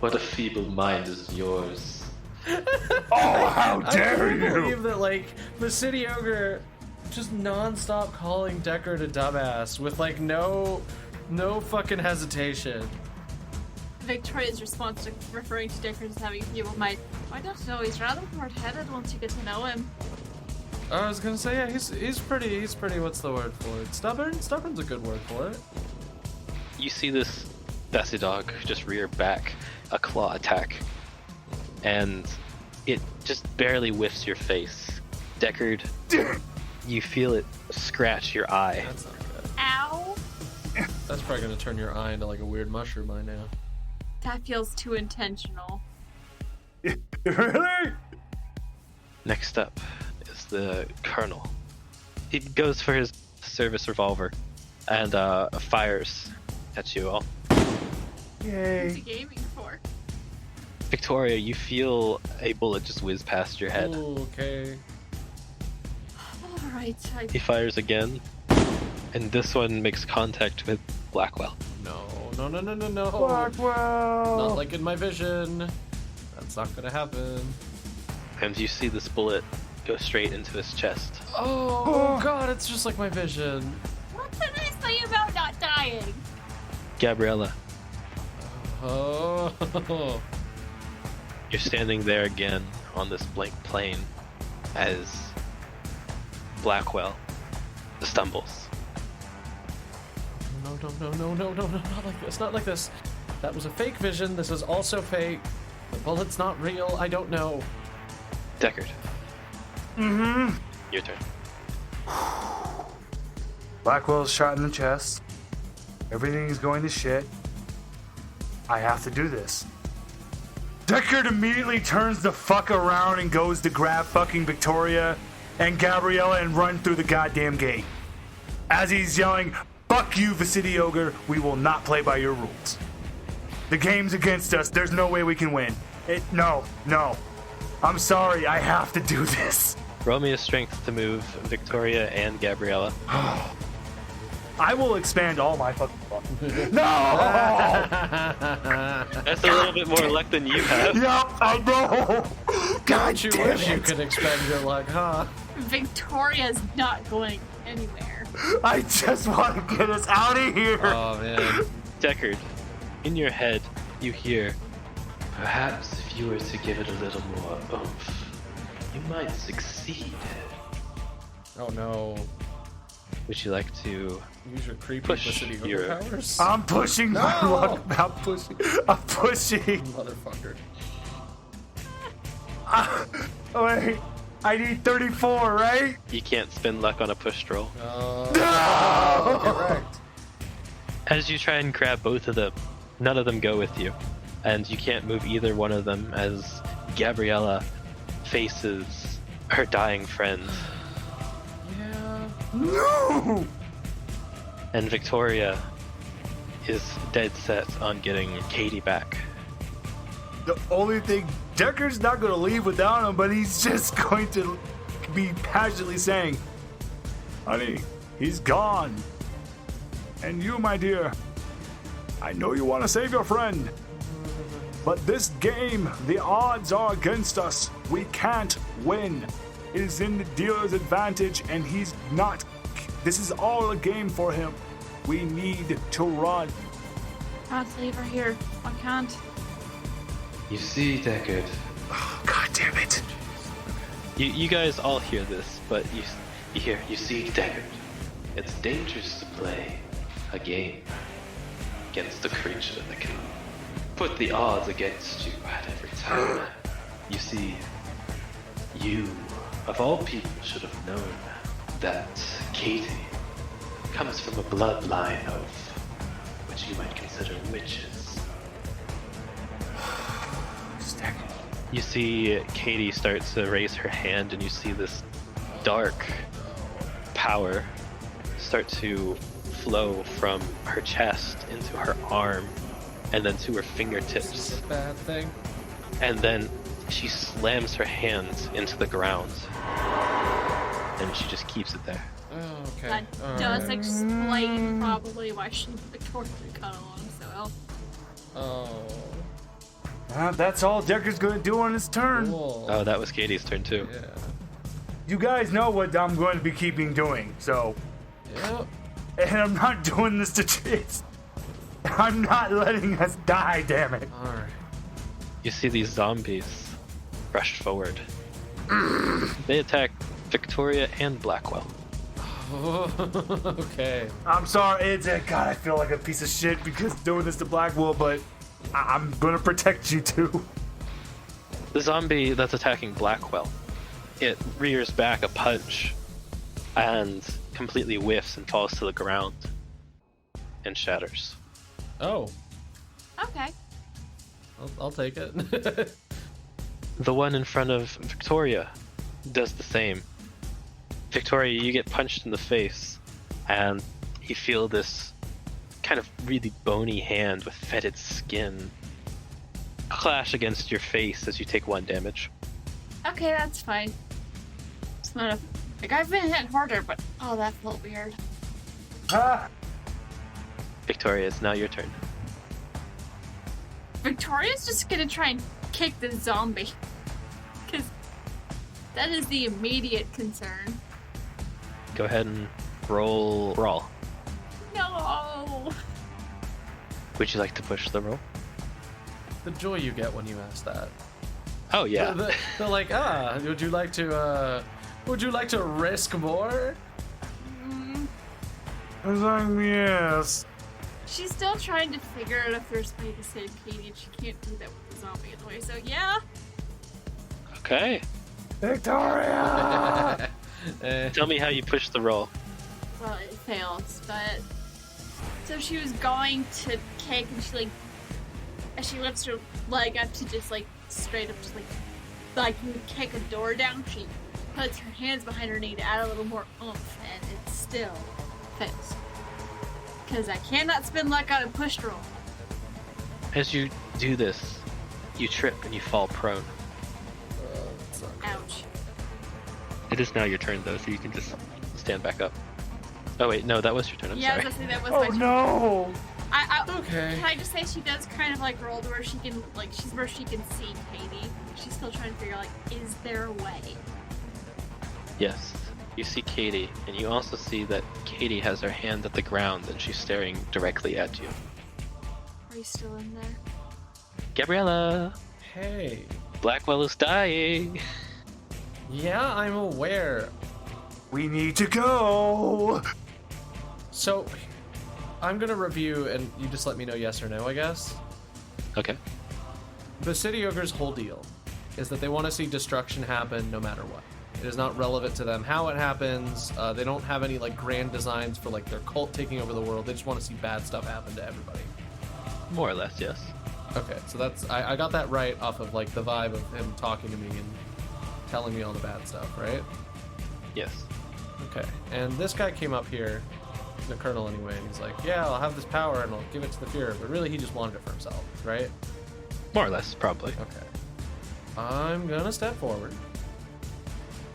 What a feeble mind is yours.
Oh, how
I
dare
can't
you!
believe that, like, Basidiogre just non-stop calling Deckard a dumbass with, like, no fucking hesitation.
Victoria's response to referring to Deckard as having a feeble mind. I don't know, he's rather hard-headed once you get to know him.
I was gonna say, yeah, he's pretty, what's the word for it? Stubborn? Stubborn's a good word for it.
You see this Basidog just rear back a claw attack, and it just barely whiffs your face. Deckard, you feel it scratch your eye.
That's not good.
Ow!
That's probably gonna turn your eye into, like, a weird mushroom by now.
That feels too intentional.
Really?
Next up is the Colonel. He goes for his service revolver and fires at you all.
What's
Yay.
he aiming for?
Victoria, you feel a bullet just whiz past your head.
Ooh, okay.
Alright,
He fires again, and this one makes contact with Blackwell.
No.
Blackwell!
Not like in my vision. That's not gonna happen.
And you see this bullet go straight into his chest.
Oh god, it's just like my vision.
what did I say about not dying?
Gabriella,
Oh.
you're standing there again on this blank plain as Blackwell stumbles.
No, not like this, not like this. That was a fake vision, this is also fake. The bullet's not real, I don't know.
Deckard,
Mm-hmm.
your turn.
Blackwell's shot in the chest. Everything's going to shit. I have to do this. Deckard immediately turns the fuck around and goes to grab fucking Victoria and Gabriella and run through the goddamn gate. As he's yelling, "Fuck you, Basidiogre, we will not play by your rules. The game's against us, there's no way we can win. No. I'm sorry, I have to do this."
Roll me a strength to move Victoria and Gabriella.
I will expand all my fucking luck. No!
That's a little bit more luck than you have.
Yup, I know! God
Don't you
damn
wish you
it!
could expend your luck, huh?
Victoria's not going anywhere.
I just want to get us out of here!
Oh man.
Deckard, in your head, you hear,
Perhaps if you were to give it a little more oomph, you might succeed.
Oh no.
would you like to
Use your creepy
Push
Basidiogre
your-
powers?
I'm pushing my
No!
luck. I'm pushing.
Motherfucker.
Wait, I need 34, right?
You can't spend luck on a push roll.
No!
Correct.
As you try and grab both of them, none of them go with you. And you can't move either one of them as Gabriella faces her dying friend.
Yeah.
No!
And Victoria is dead set on getting Katie back.
The only thing, Decker's not going to leave without him, but he's just going to be passionately saying, "Honey, he's gone. And you, my dear, I know you want to save your friend, but this game, the odds are against us. We can't win. It is in the dealer's advantage, and he's not. This is all a game for him. We need to run."
Can't leave her here. I can't.
You see, Deckard,
Oh, God damn it.
You guys all hear this, but you hear,
you see, Deckard, it's dangerous to play a game against a creature that can put the odds against you at every turn. You see, you, of all people, should have known that Katie comes from a bloodline of what you might consider witches.
You see Katie starts to raise her hand, and you see this dark power start to flow from her chest into her arm and then to her
Is
fingertips.
this a bad thing?
And then she slams her hands into the ground. And she just keeps it there.
Oh, okay.
That
All
does
right.
explain probably why Victoria got along so well.
Oh,
That's all Decker's gonna do on his turn.
cool.
Oh, that was Katie's turn too.
Yeah.
You guys know what I'm going to be keeping doing, so.
Yep.
And I'm not doing this to Chase. I'm not letting us die, damn it.
All right.
You see these zombies rush forward. They attack Victoria and Blackwell.
Okay.
I'm sorry, God, I feel like a piece of shit because doing this to Blackwell, but I'm gonna protect you too.
The zombie that's attacking Blackwell, it rears back a punch and completely whiffs and falls to the ground and shatters.
Oh,
Okay.
I'll take it.
The one in front of Victoria does the same. Victoria, you get punched in the face, and you feel this kind of really bony hand with fetid skin clash against your face as you take 1 damage.
Okay, that's fine. It's not a. Like, I've been hit harder, but. Oh, that felt weird.
Ah,
Victoria, it's now your turn.
Victoria's just gonna try and kick the zombie. Because that is the immediate concern.
Go ahead and roll brawl.
No!
Would you like to push the roll?
The joy you get when you ask that.
Oh yeah.
They're like, would you like to risk more?
Mm,
I was like, yes.
she's still trying to figure out if there's a way to save Katie, and she can't do that with the zombie in the way, so yeah.
Okay.
Victoria!
Tell me how you push the roll.
Well, it fails, but. So she was going to kick, and she, like. As she lifts her leg up to just, like, straight up, just like you would kick a door down, she puts her hands behind her knee to add a little more oomph, and it still fails. Because I cannot spend luck on a pushed roll.
As you do this, you trip and you fall prone.
Ouch.
It is now your turn though, so you can just stand back up. Oh wait, no, that was your turn. I'm
Yeah, I
sorry.
was gonna say that was
Oh
my turn.
no!
Okay.
Can I just say she does kind of like roll to where she can, like, she's where she can see Katie. She's still trying to figure out, like, is there a way?
Yes. You see Katie, and you also see that Katie has her hand at the ground and she's staring directly at you.
Are you still in there?
Gabriella!
Hey.
Blackwell is dying!
Yeah, I'm aware.
We need to go!
So, I'm gonna review, and you just let me know yes or no, I guess.
Okay.
The City Ogre's whole deal is that they want to see destruction happen no matter what. It is not relevant to them how it happens. They don't have any like grand designs for like their cult taking over the world. They just want to see bad stuff happen to everybody.
More or less, yes.
Okay, so that's I got that right off of like the vibe of him talking to me and telling me all the bad stuff, right?
Yes.
Okay, and this guy came up here, the colonel anyway, and he's like, yeah, I'll have this power and I'll give it to the Fuhrer, but really he just wanted it for himself, right?
More or less, probably.
Okay. I'm gonna step forward.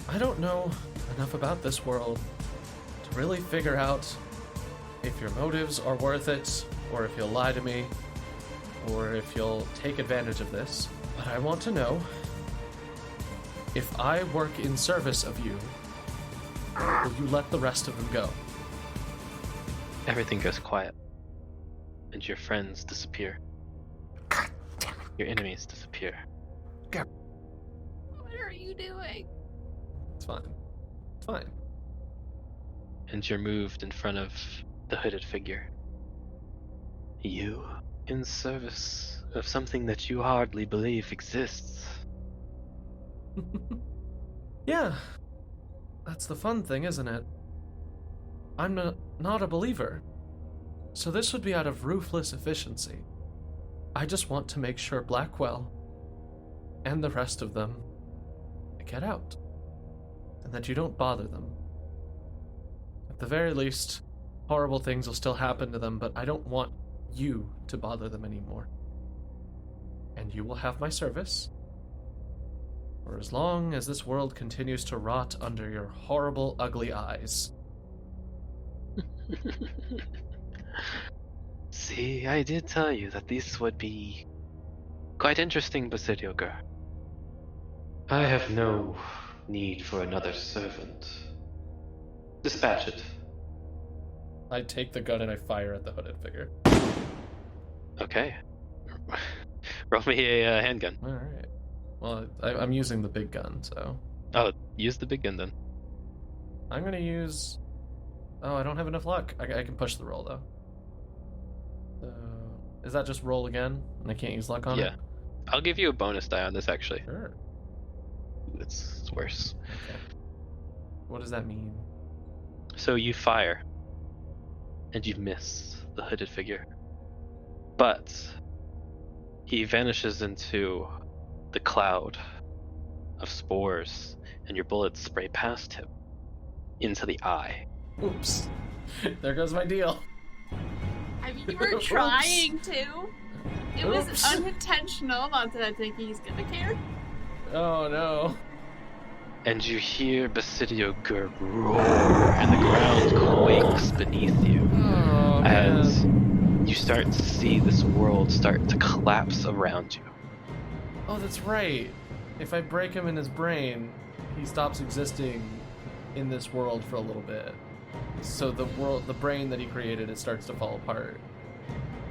I don't know enough about this world to really figure out if your motives are worth it, or if you'll lie to me, or if you'll take advantage of this. But I want to know if I work in service of you, will you let the rest of them go?
Everything goes quiet. And your friends disappear.
God damn it.
Your enemies disappear.
What are you doing?
It's fine. It's fine.
And you're moved in front of the hooded figure. You, in service
of something that you hardly believe exists.
Yeah. That's the fun thing, isn't it? I'm not a believer. So this would be out of ruthless efficiency. I just want to make sure Blackwell and the rest of them get out. And that you don't bother them. At the very least, horrible things will still happen to them, but I don't want you to bother them anymore. And you will have my service for as long as this world continues to rot under your horrible, ugly eyes.
See, I did tell you that this would be quite interesting, Basidiogar. I have no need for another servant. Dispatch it.
I take the gun and I fire at the hooded figure.
Okay. Roll me a handgun.
Alright. Well, I'm using the big gun, so...
Oh, use the big gun then.
I'm gonna use... Oh, I don't have enough luck. I can push the roll, though. So... Is that just roll again? And I can't use luck on it?
Yeah. I'll give you a bonus die on this, actually.
Sure.
It's worse.
Okay. What does that mean?
So you fire, and you miss the hooded figure. But he vanishes into the cloud of spores, and your bullets spray past him into the eye.
Oops. There goes my deal.
I mean, you were
Oops.
trying to. It was
Oops.
unintentional, not that I think he's gonna care.
Oh no.
And you hear Basidio Gur roar, and the ground quakes beneath you
Oh,
as
man.
you start to see this world start to collapse around you.
Oh, that's right. If I break him in his brain, he stops existing in this world for a little bit. So the brain that he created, it starts to fall apart.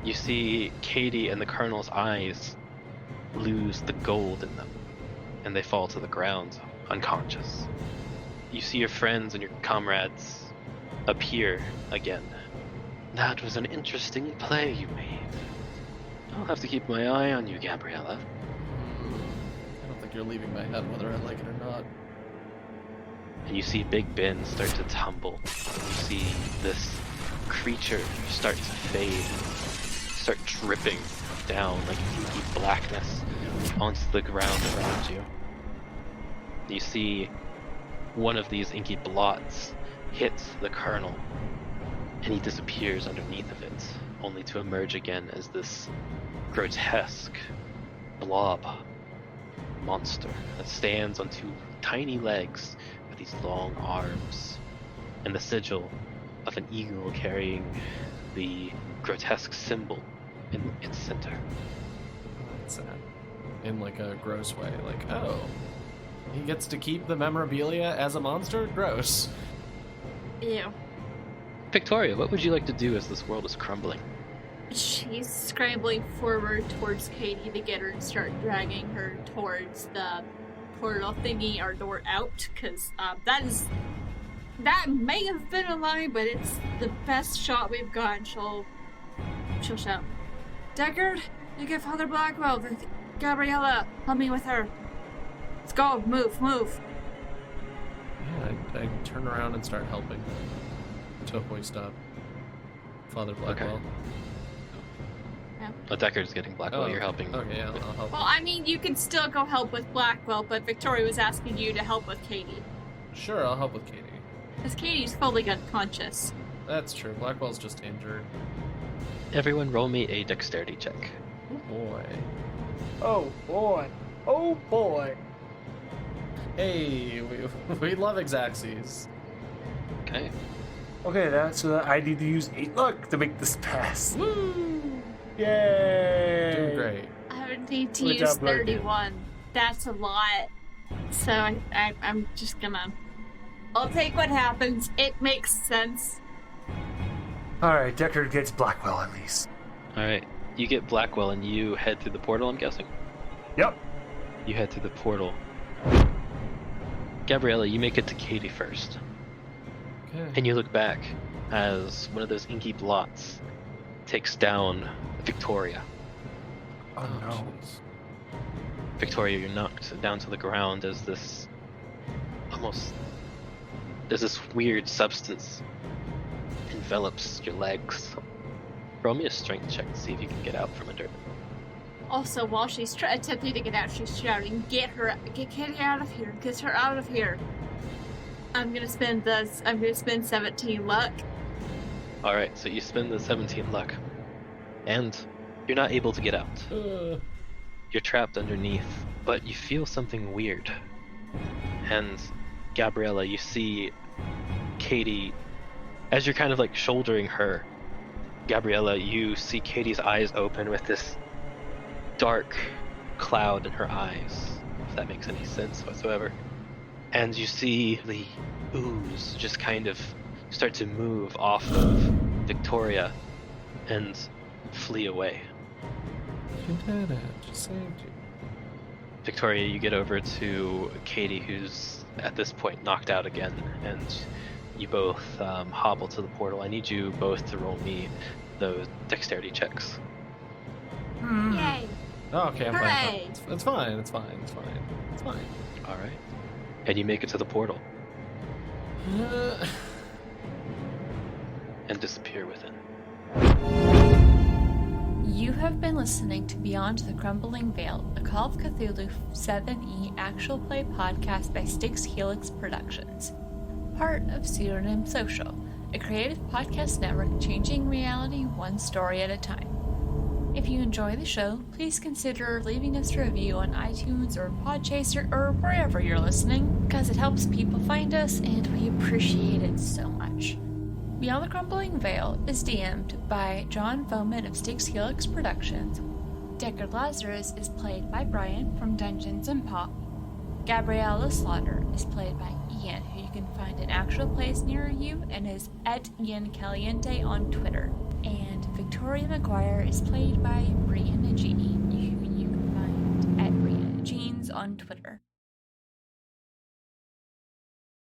You see Katie and the Colonel's eyes lose the gold in them, and they fall to the ground, unconscious. You see your friends and your comrades appear again. That was an interesting play you made. I'll have to keep my eye on you, Gabriella.
I don't think you're leaving my head whether I like it or not.
And you see Big Ben start to tumble. You see this creature start to fade, start dripping down like inky blackness onto the ground around you. You see one of these inky blots hit the Colonel, and he disappears underneath of it, only to emerge again as this grotesque blob monster that stands on two tiny legs with these long arms, and the sigil of an eagle carrying the grotesque symbol in its center.
That's sad. In like a gross way. Like, oh, he gets to keep the memorabilia as a monster? Gross.
Ew.
Victoria, what would you like to do as this world is crumbling?
She's scrambling forward towards Katie to get her and start dragging her towards the portal thingy or door out, because that may have been a lie, but it's the best shot we've got. She'll shout, "Deckard, you get Father Blackwell. Gabriella, help me with her. Let's go. Move.
Yeah, I turn around and start helping to hoist up Father Blackwell.
Deckard's getting Blackwell,
Oh,
you're helping.
Okay, yeah, I'll help.
Well, I mean, you can still go help with Blackwell, but Victoria was asking you to help with Katie.
Sure, I'll help with Katie.
Because Katie's fully unconscious.
That's true. Blackwell's just injured.
Everyone roll me a dexterity check.
Oh boy.
Oh boy. Oh boy.
Hey, we love Exaxes.
Okay.
Okay, so that I need to use 8 luck to make this pass.
Woo!
Yay!
Doing great.
I would need to
Good
use
job, Logan.
31. That's a lot. So I'm just gonna... I'll take what happens. It makes sense.
Alright, Deckard gets Blackwell at least.
Alright. You get Blackwell and you head through the portal, I'm guessing?
Yep.
You head through the portal. Gabriella, you make it to Katie first.
Okay.
And you look back as one of those inky blots takes down Victoria.
Oh no.
jeez.
Victoria, you're knocked down to the ground as this there's this weird substance envelops your legs. Roll me a strength check to see if you can get out from under it.
Also, while she's attempting to get out, she's shouting, get Katie out of here, get her out of here. I'm gonna spend 17 luck.
Alright, so you spend the 17 luck. And you're not able to get out. You're trapped underneath, but you feel something weird. And Gabriella, you see Katie, as you're kind of like shouldering her, Gabriella, you see Katie's eyes open with this dark cloud in her eyes, if that makes any sense whatsoever. And you see the ooze just kind of start to move off of Victoria and flee away.
You did it. She saved you.
Victoria, you get over to Katie, who's at this point knocked out again, and you both hobble to the portal. I need you both to roll me those dexterity checks.
Yay!
Oh, okay, I'm
Hooray!
fine. It's fine. It's fine. It's fine. It's fine.
All right. And you make it to the portal and disappear within.
You have been listening to Beyond the Crumbling Veil, a Call of Cthulhu 7e actual play podcast by Styx Helix Productions. Part of Pseudonym Social, a creative podcast network changing reality one story at a time. If you enjoy the show, please consider leaving us a review on iTunes or Podchaser or wherever you're listening, because it helps people find us and we appreciate it so much. Beyond the Crumbling Veil is DM'd by John Foman of Styx Helix Productions. Deckard Lazarus is played by Brian from Dungeons & Pop. Gabriella Slaughter is played by Ian, who you can find in actual plays near you and is at Ian Caliente on Twitter. And Victoria McGuire is played by Brianna G, who you can find at Brianna Jeans on Twitter.